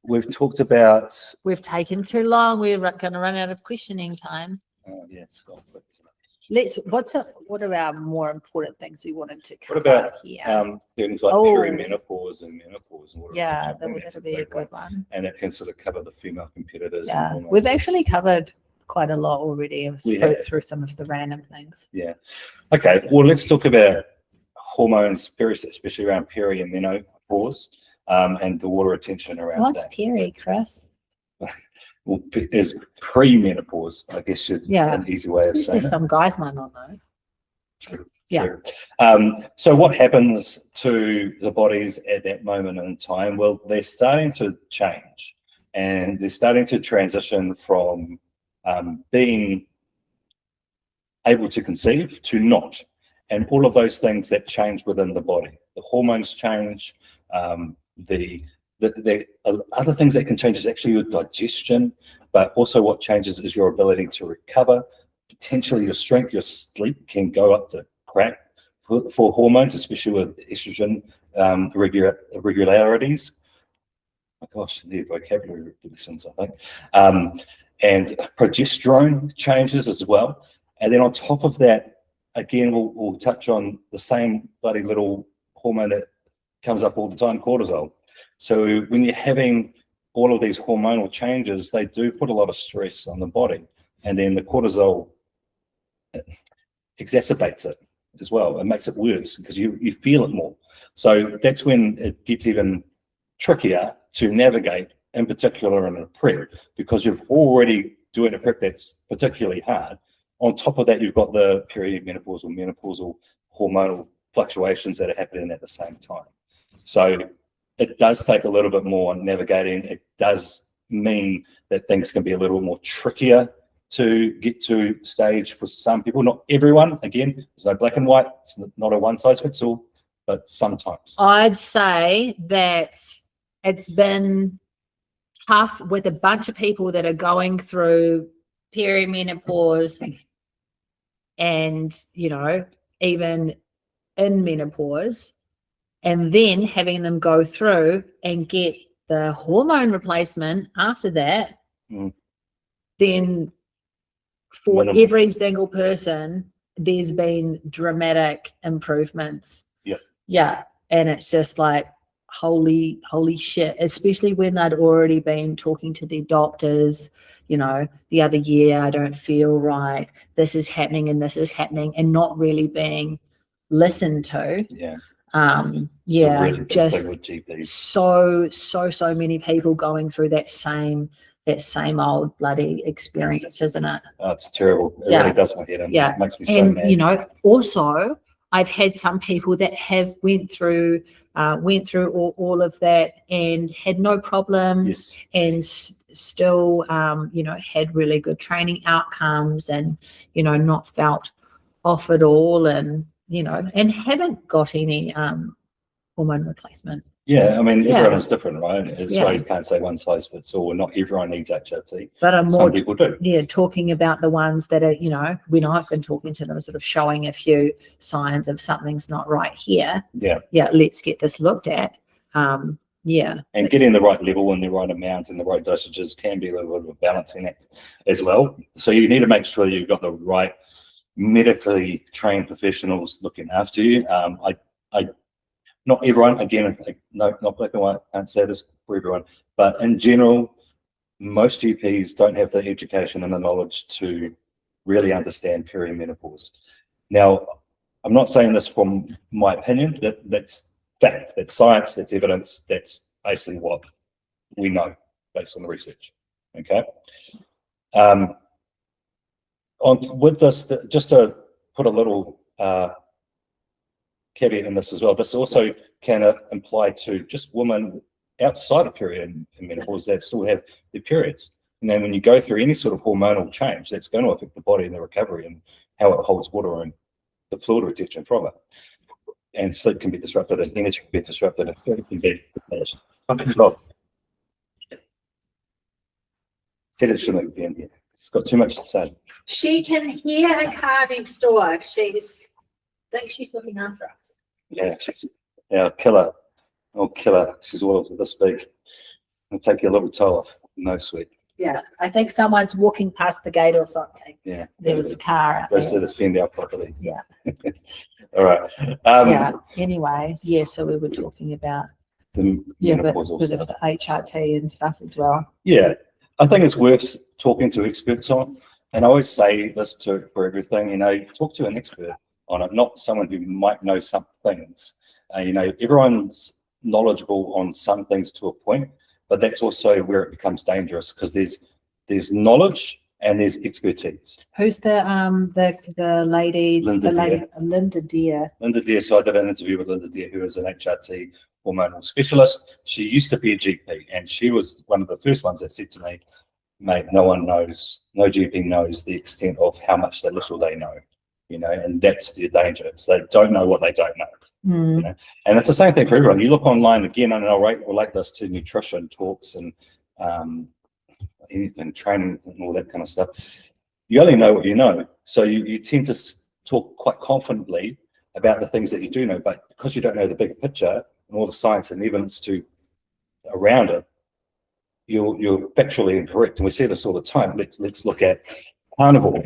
We've talked about... We've taken too long. We're going to run out of questioning time. Oh, yeah, it's gone quick. What are our more important things we wanted to cover? What about here? things like perimenopause and menopause? And that'll be a good one. And it can sort of cover the female competitors. Yeah, we've actually covered quite a lot already. Through some of the random things. Yeah. Okay. Well, let's talk about hormones, especially around peri and menopause. and the water retention around What's that. peri, Chris? Well, is pre-menopause, I guess, an easy way of saying it. Some guys might not know. True. Yeah. True. So what happens to the bodies at that moment in time? Well, they're starting to change, and they're starting to transition from being able to conceive to not. And all of those things that change within the body. The hormones change. The other things that can change is actually your digestion, but also what changes is your ability to recover. Potentially your strength, your sleep can go up to crack for hormones, especially with estrogen irregularities. Oh my gosh, the vocabulary lessons, I think. And progesterone changes as well. And then on top of that, again, we'll touch on the same bloody little hormone that comes up all the time, cortisol. So when you're having all of these hormonal changes, they do put a lot of stress on the body. And then the cortisol exacerbates it as well. It makes it worse because you feel it more. So that's when it gets even trickier to navigate, in particular in a prep, because you're already doing a prep that's particularly hard. On top of that, you've got the perimenopause or menopausal hormonal fluctuations that are happening at the same time. So it does take a little bit more navigating. It does mean that things can be a little more trickier to get to stage for some people. Not everyone. Again, there's no black and white. It's not a one size fits all, but sometimes. I'd say that it's been tough with a bunch of people that are going through perimenopause and, even in menopause, and then having them go through and get the hormone replacement after that. Then for every single person, there's been dramatic improvements. Yeah. And it's just like, holy shit, especially when they'd already been talking to their doctors, the other year, I don't feel right, this is happening and this is happening, and not really being listened to. Really just with GPs. so many people going through that same old bloody experience, isn't it? Oh, it's terrible. It really does my head in. It makes me so mad. Also I've had some people that have went through all of that and had no problems, and still had really good training outcomes, and not felt off at all, and and haven't got any hormone replacement. Everyone is different, right? It's why you can't say one size fits all. Not everyone needs HRT, but some people do. Talking about the ones that are, when I've been talking to them, sort of showing a few signs of something's not right here. Let's get this looked at. And getting the right level and the right amount and the right dosages can be a little bit of a balancing act as well. So you need to make sure that you've got the right medically trained professionals looking after you. Not everyone, again, no, not black and white, I can't say this for everyone, but in general, most GPs don't have the education and the knowledge to really understand perimenopause. Now, I'm not saying this from my opinion, that's fact, that's science, that's evidence, that's basically what we know based on the research, okay? With this, just to put a little caveat in this as well, this also can apply to just women outside of perimenopause that still have their periods. And then when you go through any sort of hormonal change, that's going to affect the body and the recovery and how it holds water and the fluid retention from it. And sleep can be disrupted, and energy can be disrupted, and food can be said it shouldn't be in here. It's got too much to say. She can hear a car next door. I think she's looking after us. Yeah, she's our killer. Oh, killer. She's all of this big. I'll take your little toe off. No sweat. Yeah, I think someone's walking past the gate or something. Yeah. There was a car out there. To defend our property. Yeah. All right. Anyway, so we were talking about the menopausal with the HRT and stuff as well. Yeah, I think it's worth talking to experts on. And I always say this for everything, talk to an expert on it, not someone who might know some things. Everyone's knowledgeable on some things to a point, but that's also where it becomes dangerous, because there's knowledge and there's expertise. Who's the lady? Linda Deer. Linda Deer. Linda Deer. So I did an interview with Linda Deer, who is an HRT hormonal specialist. She used to be a GP, and she was one of the first ones that said to me, mate, no one knows, no GP knows the extent of how much little they know, you know, and that's the danger. So they don't know what they don't know. You know? And it's the same thing for everyone. You look online again, and I'll relate this to nutrition talks and anything, training and all that kind of stuff. You only know what you know. So you tend to talk quite confidently about the things that you do know, but because you don't know the bigger picture and all the science and evidence around it, you're factually incorrect. And we see this all the time. Let's look at carnivore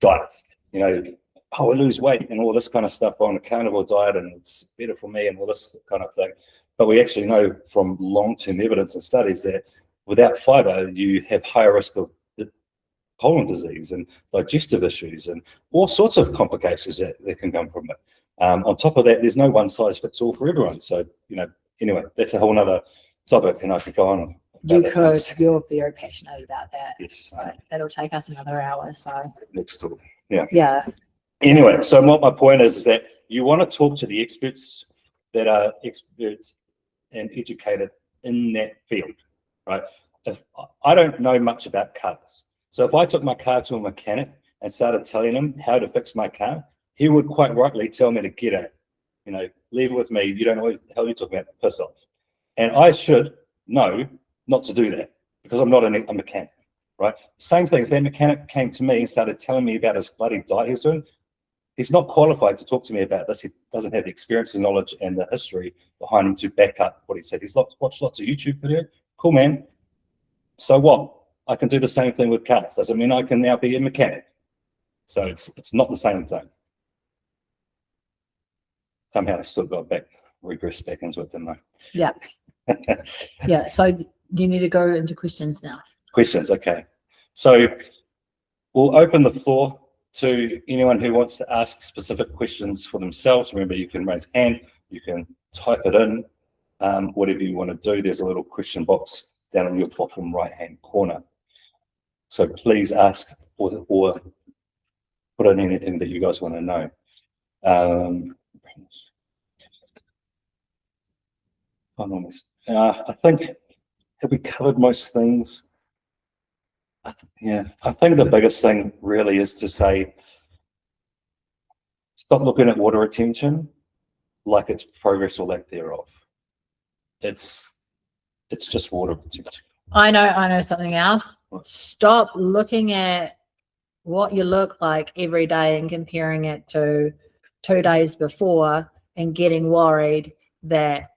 diets. You know, I lose weight and all this kind of stuff on a carnivore diet, and it's better for me and all this kind of thing. But we actually know from long-term evidence and studies that without fiber, you have higher risk of colon disease and digestive issues and all sorts of complications that can come from it. On top of that, there's no one size fits all for everyone. So, you know, anyway, that's a whole nother topic, and I could go on. You could. You're very passionate about that. Yes. So that'll take us another hour. So let's talk. Yeah. Yeah. Anyway, so what my point is that you want to talk to the experts that are experts and educated in that field, right? If I don't know much about cars, so if I took my car to a mechanic and started telling him how to fix my car, he would quite rightly tell me to get out, you know, leave it with me. You don't know what the hell you're talking about, piss off. And I should know not to do that, because I'm not a mechanic, right? Same thing, if that mechanic came to me and started telling me about his bloody diet he's doing, he's not qualified to talk to me about this. He doesn't have the experience and knowledge and the history behind him to back up what he said. He's watched lots of YouTube videos. Cool, man. So what? I can do the same thing with cars. Doesn't mean I can now be a mechanic. So it's not the same thing. Somehow I still got regress back into it, didn't I? Yeah. Yeah. So you need to go into questions now. Questions, okay. So we'll open the floor to anyone who wants to ask specific questions for themselves. Remember, you can raise hand, you can type it in, whatever you want to do. There's a little question box down in your bottom right-hand corner. So please ask or put in anything that you guys want to know. I think, have we covered most things? Yeah, I think the biggest thing really is to say, stop looking at water retention like it's progress or lack thereof. It's just water retention. I know something else. Stop looking at what you look like every day and comparing it to 2 days before and getting worried that,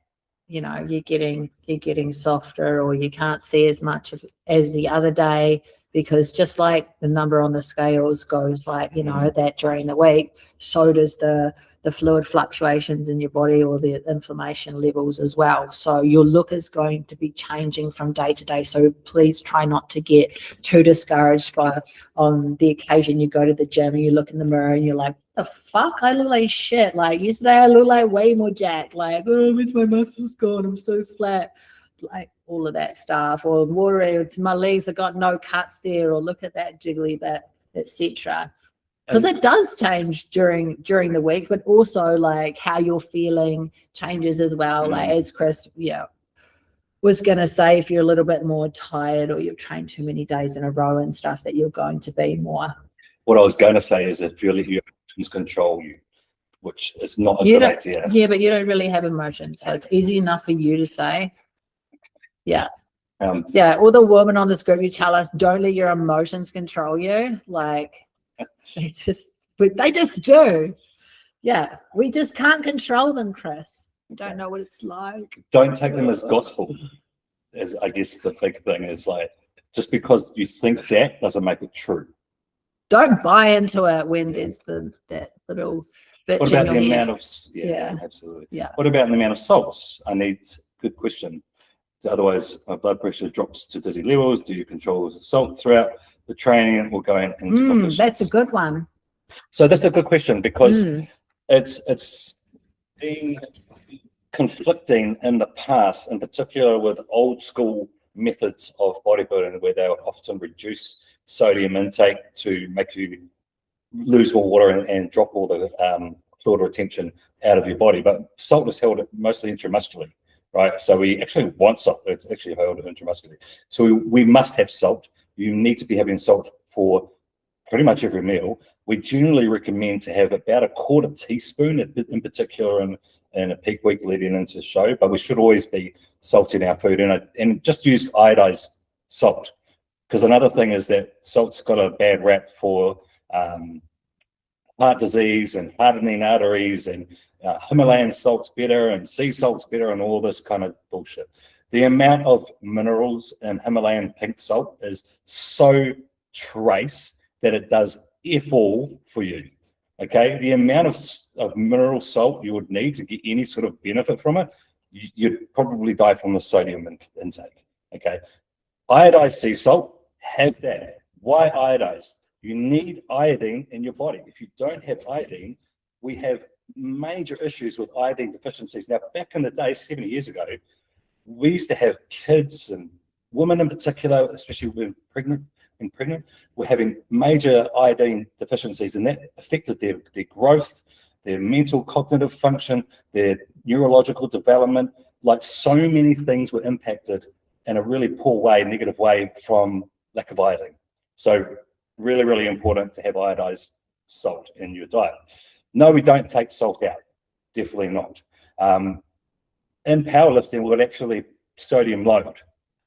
you know, you're getting softer or you can't see as much as the other day, because just like the number on the scales goes like, you know, that during the week, so does the fluid fluctuations in your body or the inflammation levels as well. So your look is going to be changing from day to day. So please try not to get too discouraged by on the occasion you go to the gym and you look in the mirror and you're like, the fuck, I look like shit. Like yesterday I look like way more jacked. Like, oh, where's my muscles gone? I'm so flat. Like all of that stuff, or water to my legs, I got no cuts there, or look at that jiggly bit, etc. Because it does change during the week, but also like how you're feeling changes as well. Like as Chris, was going to say, if you're a little bit more tired or you've trained too many days in a row and stuff, that you're going to be more. What I was going to say is that really your emotions control you, which is not a good idea. Yeah, but you don't really have emotions, so it's easy enough for you to say. Yeah. All the women on this group, you tell us, don't let your emotions control you. Like they just do. Yeah, we just can't control them, Chris. We don't know what it's like. Don't take them as gospel. As I guess the big thing is, like, just because you think that doesn't make it true. Don't buy into it when there's that little bit. What about the amount of absolutely. Yeah. What about the amount of salts? Good question. Otherwise, my blood pressure drops to dizzy levels. Do you control the salt throughout the training or going into competitions? That's a good one. So that's a good question, because it's been conflicting in the past, in particular with old school methods of bodybuilding, where they would often reduce sodium intake to make you lose more water and drop all the fluid retention out of your body. But salt is held mostly intramuscularly, right? So we actually want salt. It's actually held intramuscularly. So we must have salt. You need to be having salt for pretty much every meal. We generally recommend to have about a quarter teaspoon, in particular in a peak week leading into the show, but we should always be salting our food and just use iodized salt. Because another thing is that salt's got a bad rap for heart disease and hardening arteries, and Himalayan salt's better and sea salt's better and all this kind of bullshit. The amount of minerals in Himalayan pink salt is so trace that it does F all for you. Okay, the amount of mineral salt you would need to get any sort of benefit from it, you'd probably die from the sodium intake. Okay, iodized sea salt, have that. Why iodized? You need iodine in your body. If you don't have iodine, we have major issues with iodine deficiencies. Now, back in the day, 70 years ago, we used to have kids and women in particular, especially when pregnant, were having major iodine deficiencies, and that affected their growth, their mental cognitive function, their neurological development. Like, so many things were impacted in a really poor way, negative way, from lack of iodine. So really, really important to have iodized salt in your diet. No, we don't take salt out. Definitely not. In powerlifting, we'll actually sodium load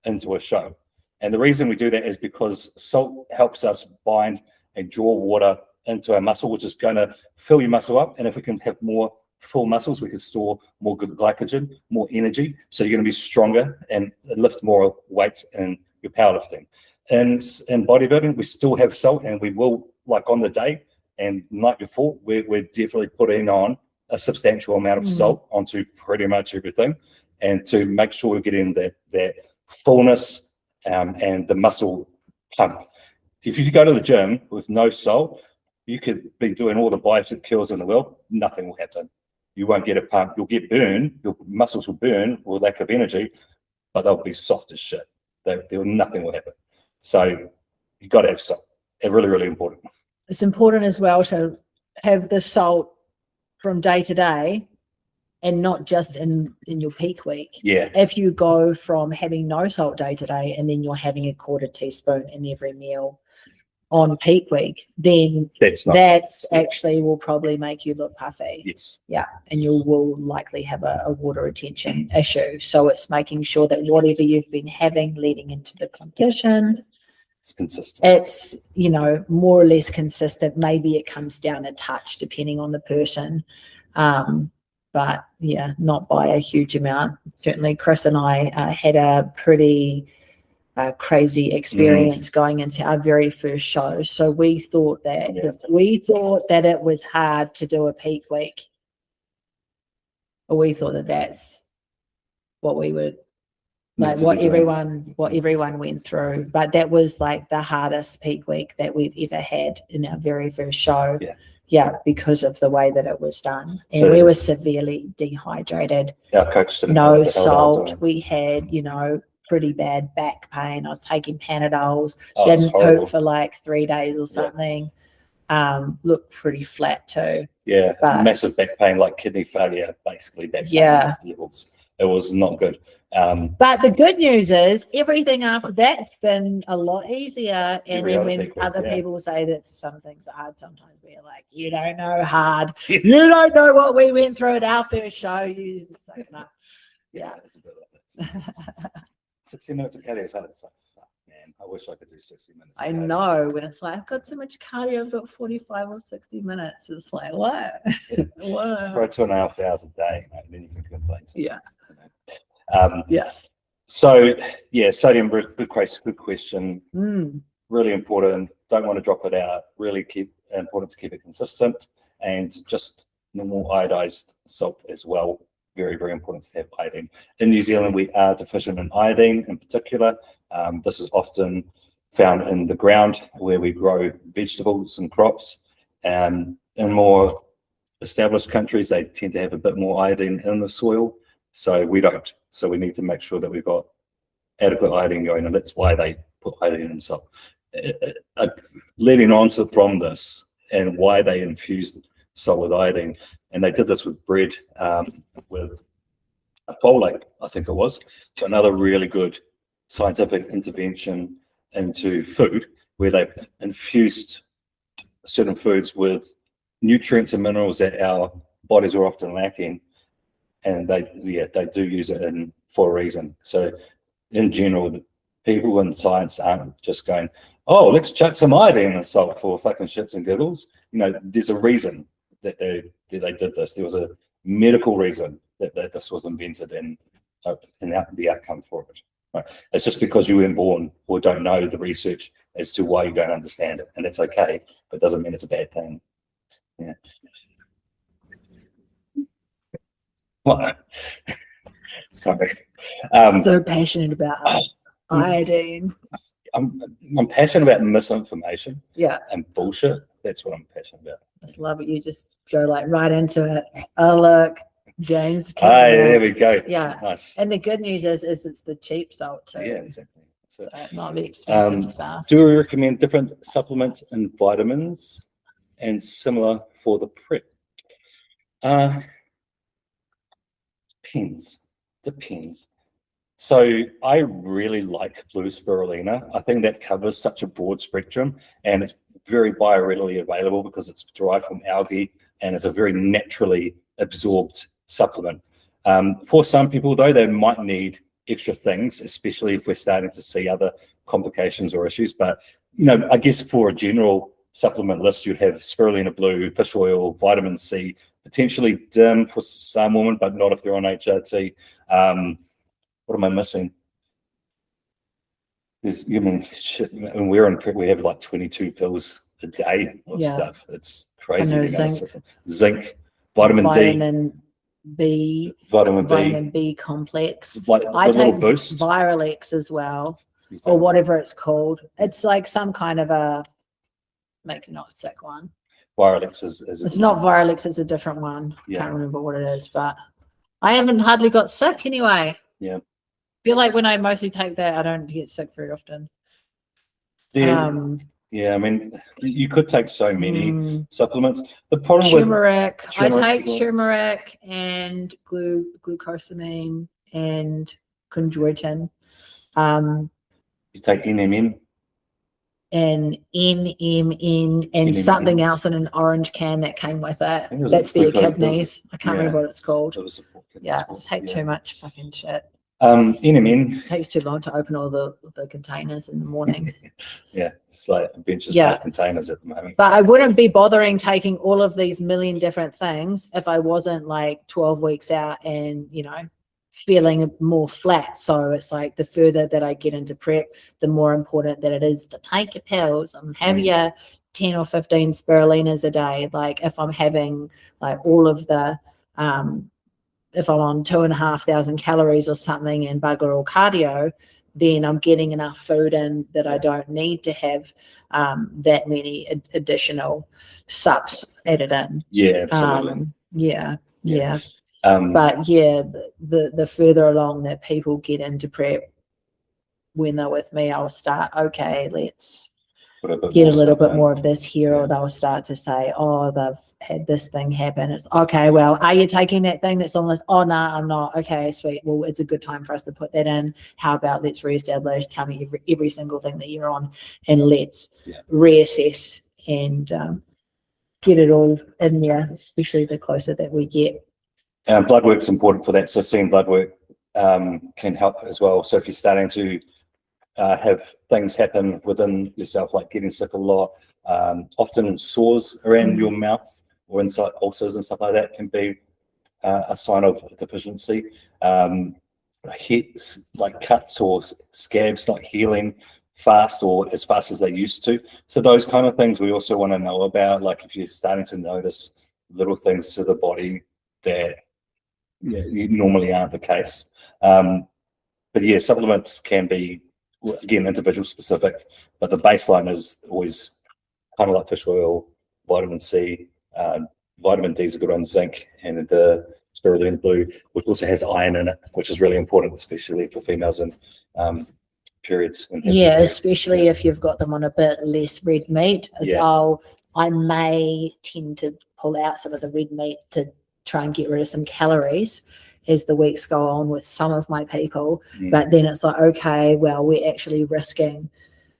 into a show. And the reason we do that is because salt helps us bind and draw water into our muscle, which is going to fill your muscle up. And if we can have more full muscles, we can store more good glycogen, more energy. So you're going to be stronger and lift more weight in your powerlifting. And in bodybuilding, we still have salt, and we will, like on the day and night before, we're definitely putting on a substantial amount of salt onto pretty much everything, and to make sure we're getting that fullness and the muscle pump. If you go to the gym with no salt, you could be doing all the bicep curls in the world, nothing will happen. You won't get a pump. You'll get burned. Your muscles will burn with lack of energy, but they'll be soft as shit. Nothing will happen. So you've got to have salt. It's really, really important. It's important as well to have the salt from day to day, and not just in your peak week. Yeah. If you go from having no salt day to day and then you're having a quarter teaspoon in every meal on peak week, then that's actually will probably make you look puffy. Yes. Yeah. And you will likely have a water retention issue. So it's making sure that whatever you've been having leading into the competition, it's consistent. It's, more or less consistent. Maybe it comes down a touch depending on the person. But yeah, not by a huge amount. Certainly Chris and I had a pretty crazy experience going into our very first show. So we thought that it was hard to do a peak week. Or we thought that that's what we would like, what everyone went through. But that was like the hardest peak week that we've ever had in our very first show. Yeah, because of the way that it was done. And we were severely dehydrated. Our coach didn't no salt. We had, pretty bad back pain. I was taking Panadols. Didn't poop for like 3 days or something. Looked pretty flat too. Yeah, massive back pain, like kidney failure, basically back pain levels. It was not good. But the good news is everything after that's been a lot easier. And then when other people say that some things are hard, sometimes we're like, you don't know hard. You don't know what we went through at our first show. You suck it up. Yeah. It's a bit like that. 60 minutes of cardio is hard. It's like, fuck, man, I wish I could do 60 minutes. I know. When it's like, I've got so much cardio, I've got 45 or 60 minutes. It's like, what? What? For 2.5 hours a day, mate, then you can complain. Yeah. So sodium, good question. Really important. Don't want to drop it out. Really important to keep it consistent, and just normal iodized salt as well. Very, very important to have iodine. In New Zealand, we are deficient in iodine in particular. This is often found in the ground where we grow vegetables and crops. In more established countries, they tend to have a bit more iodine in the soil. So we don't. So we need to make sure that we've got adequate iodine going, and that's why they put iodine in salt. Leading on from this, and why they infused salt with iodine, and they did this with bread, with a folate, I think it was. So another really good scientific intervention into food, where they infused certain foods with nutrients and minerals that our bodies are often lacking, and they do use it for a reason. So in general, people in science aren't just going, oh, let's chuck some iodine and salt for fucking shits and giggles. You know, there's a reason that they did this. There was a medical reason that this was invented, and the outcome for it. Right? It's just because you weren't born or don't know the research as to why you don't understand it, and that's okay, but it doesn't mean it's a bad thing. Yeah. Well, sorry. So passionate about iodine. I'm passionate about misinformation. Yeah. And bullshit. That's what I'm passionate about. I just love it. You just go like right into it. Oh look, James. Hey, there we go. Yeah. Nice. And the good news is it's the cheap salt too. Yeah, exactly. So not the expensive stuff. Do we recommend different supplements and vitamins, and similar for the prep? Depends. So I really like blue spirulina. I think that covers such a broad spectrum, and it's very bioreadily available because it's derived from algae, and it's a very naturally absorbed supplement. For some people, though, they might need extra things, especially if we're starting to see other complications or issues. But, you know, I guess for a general supplement list, you'd have spirulina blue, fish oil, vitamin C, potentially DIM for some women, but not if they're on HRT. What am I missing? And we're in prep, we have like 22 pills a day of stuff. It's crazy. Zinc, vitamin B, vitamin B complex. Like I take boost. Viralex as well, or whatever it's called. It's like some kind of a make you not sick one. Viralex is it's not Viralex, it's a different one. Yeah. Can't remember what it is, but I haven't hardly got sick anyway. Yeah. Feel like when I mostly take that, I don't get sick very often. Yeah, I mean, you could take so many supplements. The problem turmeric, with I take turmeric and glucosamine and chondroitin. You take NMN? And NMN and something else in an orange can that came with it. That's for your kidneys. I can't remember what it's called. Yeah, I just hate too much fucking shit. NMN. It takes too long to open all the containers in the morning. Yeah, it's like benches of containers at the moment. But I wouldn't be bothering taking all of these million different things if I wasn't like 12 weeks out and, you know, feeling more flat. So it's like the further that I get into prep, the more important that it is to take your pills and have your 10 or 15 spirulinas a day. Like if I'm having like all of the if I'm on 2,500 calories or something and bugger all cardio, then I'm getting enough food in that I don't need to have that many additional subs added in. Yeah, absolutely. But yeah, the further along that people get into prep, when they're with me, I'll start, okay, let's get a little bit more of this here, or they'll start to say, oh, they've had this thing happen. It's okay, well, are you taking that thing that's on this? Oh, no, I'm not. Okay, sweet. Well, it's a good time for us to put that in. How about let's reestablish, tell me every single thing that you're on, and let's reassess and get it all in there, especially the closer that we get. Blood work's important for that. So seeing blood work can help as well. So if you're starting to have things happen within yourself, like getting sick a lot, often sores around your mouth or inside ulcers and stuff like that can be a sign of deficiency. Hits like cuts or scabs not healing fast or as fast as they used to. So those kind of things we also want to know about, like if you're starting to notice little things to the body that normally aren't the case. But yeah, supplements can be, again, individual specific, but the baseline is always kind of like fish oil, vitamin C, vitamin D is a good one, zinc, and the spirulina blue, which also has iron in it, which is really important, especially for females in periods. Yeah, especially if you've got them on a bit less red meat. So I may tend to pull out some of the red meat to try and get rid of some calories as the weeks go on with some of my people. But then it's like, okay, well, we're actually risking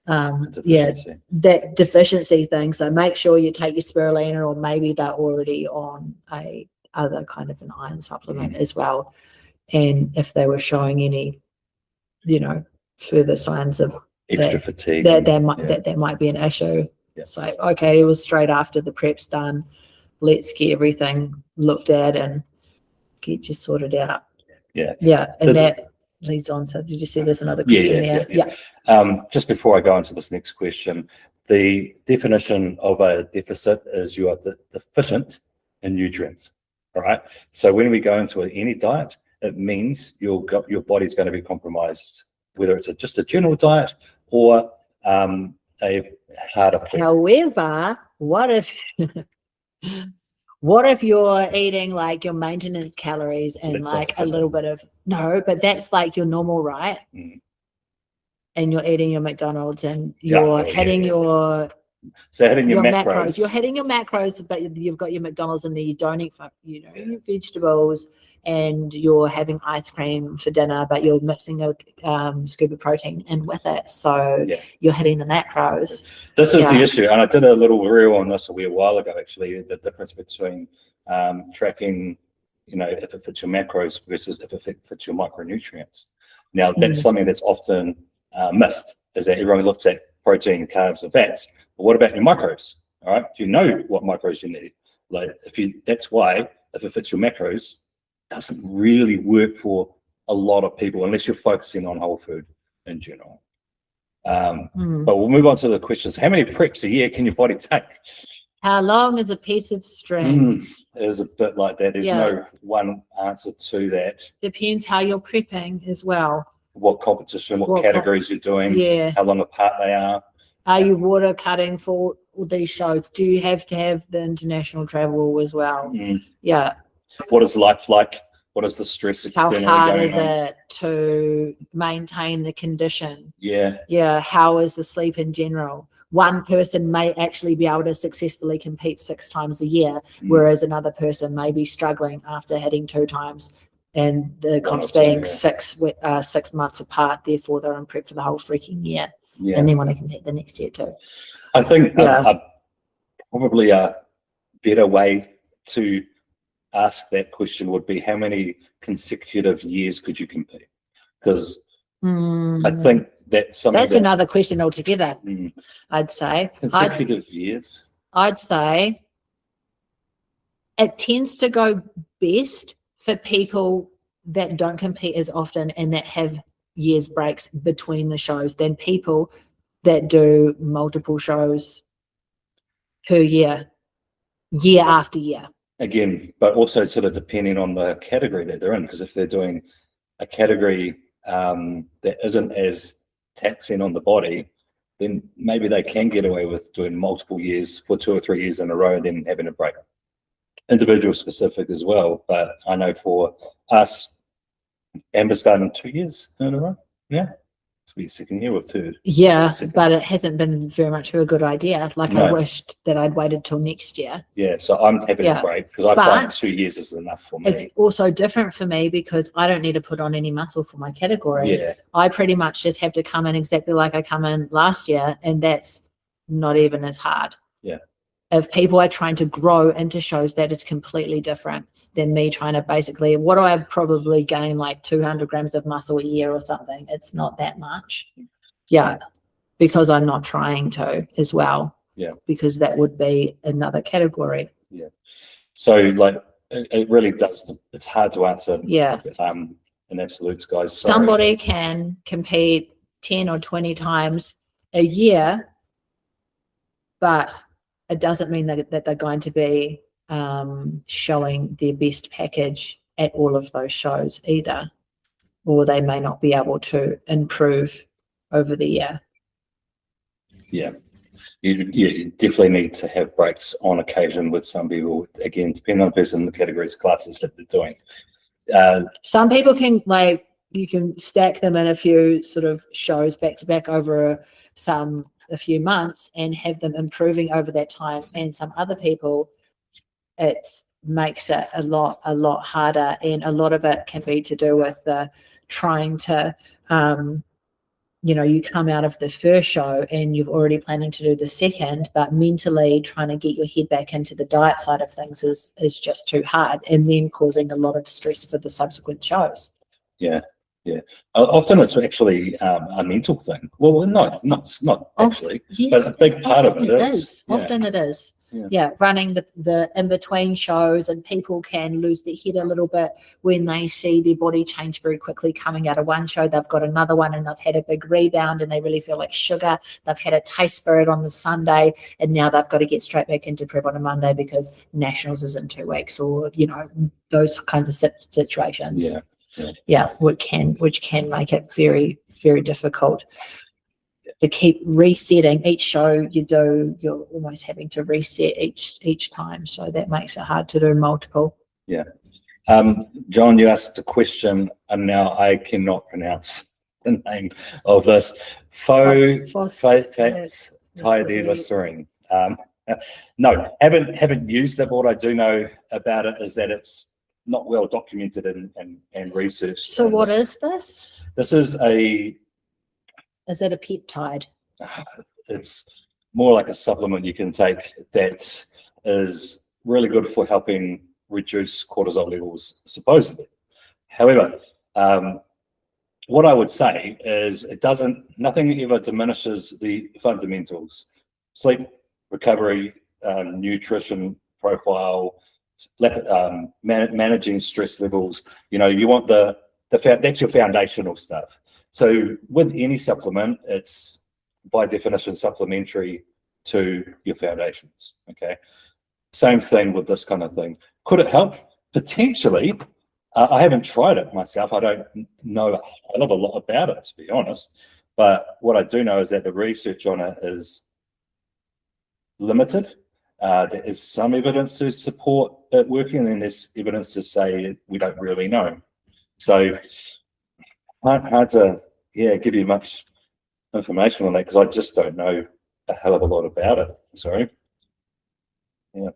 that deficiency thing. So make sure you take your spirulina, or maybe they're already on a other kind of an iron supplement as well. And if they were showing any, further signs of extra fatigue, that might be an issue. So, okay, it was straight after the prep's done. Let's get everything looked at and get you sorted out. And that leads on. So did you see there's another question there? Yeah. Just before I go into this next question, the definition of a deficit is you are deficient in nutrients. All right. So when we go into any diet, it means your body's going to be compromised, whether it's just a general diet or a harder prep. However, what if you're eating like your maintenance calories and like a little bit of but that's like your normal, right? And you're eating your McDonald's and you're hitting your macros. You're hitting your macros, but you've got your McDonald's and then you don't eat your vegetables, and you're having ice cream for dinner, but you're mixing a scoop of protein in with it. So you're hitting the macros. This is the issue. And I did a little reel on this a wee while ago, actually, the difference between tracking, if it fits your macros versus if it fits your micronutrients. Now, that's something that's often missed, is that everyone looks at protein, carbs, and fats. But what about your macros? All right. Do you know what macros you need? Like, that's why if it fits your macros, doesn't really work for a lot of people unless you're focusing on whole food in general. But we'll move on to the questions. How many preps a year can your body take? How long is a piece of string? It is a bit like that. There's no one answer to that. Depends how you're prepping as well. What competition, what categories you're doing, how long apart they are. Are you water cutting for all these shows? Do you have to have the international travel as well? What is life like? What is the stress externally How hard going is on? it to maintain the condition? Yeah. How is the sleep in general? One person may actually be able to successfully compete 6 times a year, whereas another person may be struggling after hitting 2 times, and the comps being 6 months apart. Therefore, they're on prep for the whole freaking year, and then want to compete the next year too. I think probably a better way to ask that question would be, how many consecutive years could you compete? Because I think that's another question altogether. I'd say consecutive years. I'd say it tends to go best for people that don't compete as often and that have years breaks between the shows than people that do multiple shows per year after year. Again, but also sort of depending on the category that they're in, because if they're doing a category that isn't as taxing on the body, then maybe they can get away with doing multiple years for 2 or 3 years in a row and then having a break. Individual specific as well, but I know for us, Amber's done 2 years in a row. It's be second year or third. But it hasn't been very much of a good idea. I wished that I'd waited till next year. So I'm having a break because I find 2 years is enough for me. It's also different for me because I don't need to put on any muscle for my category. I pretty much just have to come in exactly like I come in last year, and that's not even as hard. If people are trying to grow into shows, that is completely different than me trying to basically, what do I probably gain, like 200 grams of muscle a year or something? It's not that much. Because I'm not trying to as well. Because that would be another category. So it really does, it's hard to answer in absolutes, guys. Sorry. Somebody can compete 10 or 20 times a year, but it doesn't mean that they're going to be showing their best package at all of those shows either, or they may not be able to improve over the year. You definitely need to have breaks on occasion with some people. Again, depending on the person, the categories, classes that they're doing. Some people can, like, you can stack them in a few sort of shows back to back over a few months and have them improving over that time. And some other people, it makes it a lot harder, and a lot of it can be to do with trying to you come out of the first show and you've already planning to do the second, but mentally trying to get your head back into the diet side of things is just too hard, and then causing a lot of stress for the subsequent shows. Yeah. Often it's actually a mental thing. Well, no, it's not actually, yes, but a big part of it is. Often it is. Yeah, running the in-between shows, and people can lose their head a little bit when they see their body change very quickly coming out of one show. They've got another one and they've had a big rebound and they really feel like sugar. They've had a taste for it on the Sunday and now they've got to get straight back into prep on a Monday because Nationals is in 2 weeks, or, those kinds of situations. Yeah, which can make it very, very difficult to keep resetting. Each show you do, you're almost having to reset each time, so that makes it hard to do multiple. John, you asked a question and now I cannot pronounce the name of this. Phosphatidylicerine. No, haven't used it, but what I do know about it is that it's not well documented and researched. So what is this? This is Is it a peptide? It's more like a supplement you can take that is really good for helping reduce cortisol levels, supposedly. However, what I would say is nothing ever diminishes the fundamentals: sleep, recovery, nutrition profile, managing stress levels. You want that's your foundational stuff. So with any supplement, it's by definition supplementary to your foundations. Okay. Same thing with this kind of thing. Could it help? Potentially. I haven't tried it myself. I don't know a hell of a lot about it, to be honest. But what I do know is that the research on it is limited. There is some evidence to support it working, and there's evidence to say we don't really know. So hard to give you much information on that because I just don't know a hell of a lot about it. Sorry. Yeah.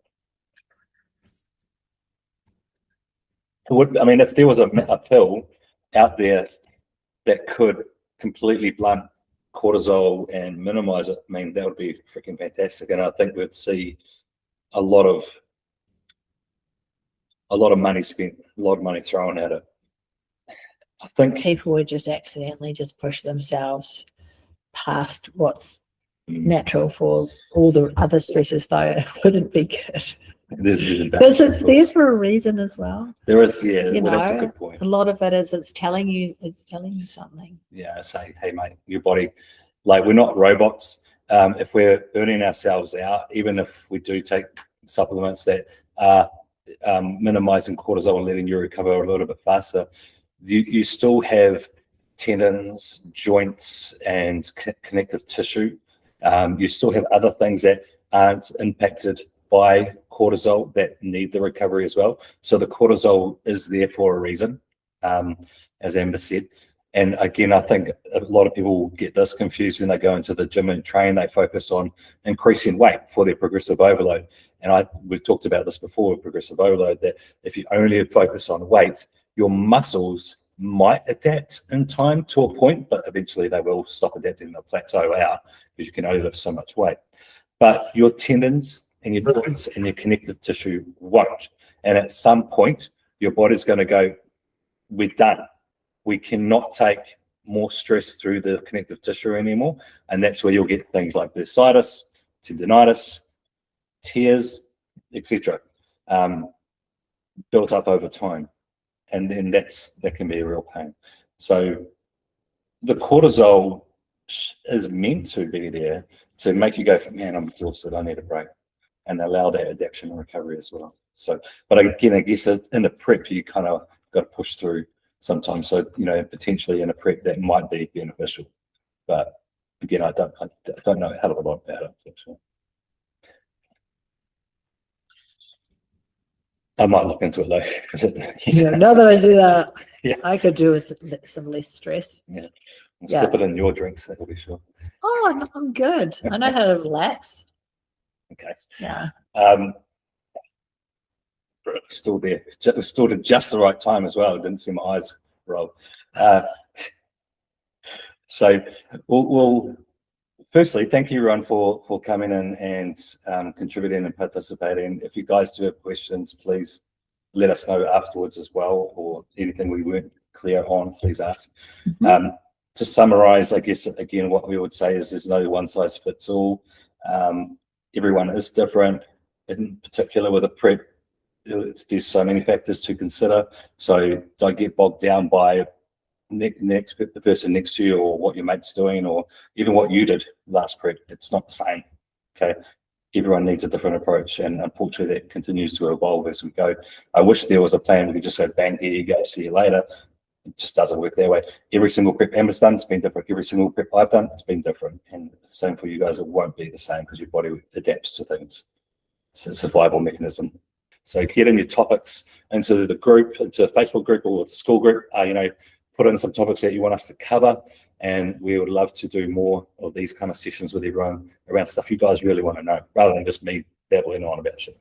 If there was a pill out there that could completely blunt cortisol and minimize it, that would be freaking fantastic. And I think we'd see a lot of money spent, a lot of money thrown at it. I think people would just accidentally just push themselves past what's natural for all the other stresses, though. It wouldn't be good. Because it's there for a reason as well. There is, that's a good point. A lot of it is it's telling you something. Yeah, say, hey mate, your body, like, we're not robots. If we're burning ourselves out, even if we do take supplements that are minimizing cortisol and letting you recover a little bit faster, you still have tendons, joints, and connective tissue. You still have other things that aren't impacted by cortisol that need the recovery as well. So the cortisol is there for a reason, as Amber said. And again, I think a lot of people get this confused when they go into the gym and train. They focus on increasing weight for their progressive overload. And we've talked about this before with progressive overload, that if you only focus on weight, your muscles might adapt in time to a point, but eventually they will stop adapting. They'll plateau out because you can only lift so much weight. But your tendons and your joints and your connective tissue won't. And at some point, your body's going to go, we're done. We cannot take more stress through the connective tissue anymore. And that's where you'll get things like bursitis, tendinitis, tears, etc., built up over time. And then that can be a real pain. So the cortisol is meant to be there to make you go, man, I'm exhausted, I need a break, and allow that adaptation and recovery as well. So, but again, I guess in a prep, you kind of got to push through sometimes. So, potentially in a prep that might be beneficial, but again, I don't know a hell of a lot about it. So I might look into it though. Now that I do that, Yeah. I could do with some less stress. Yeah. Slip it in your drinks, that'll be sure. Oh, no, I'm good. I know how to relax. Okay. Yeah. Still there. Still at just the right time as well. I didn't see my eyes roll. So we'll firstly, thank you everyone for coming in and contributing and participating. If you guys do have questions, please let us know afterwards as well, or anything we weren't clear on, please ask. To summarize, I guess, again, what we would say is there's no one size fits all. Everyone is different, in particular with a prep. There's so many factors to consider. So don't get bogged down by the person next to you, or what your mate's doing, or even what you did last prep. It's not the same. Okay. Everyone needs a different approach, and unfortunately that continues to evolve as we go. I wish there was a plan we could just say, bang, here you go, see you later. It just doesn't work that way. Every single prep Emma's done, it's been different. Every single prep I've done, it's been different. And same for you guys, it won't be the same because your body adapts to things. It's a survival mechanism. So get in your topics into the group, into the Facebook group or the school group, put in some topics that you want us to cover, and we would love to do more of these kind of sessions with everyone around stuff you guys really want to know, rather than just me babbling on about shit.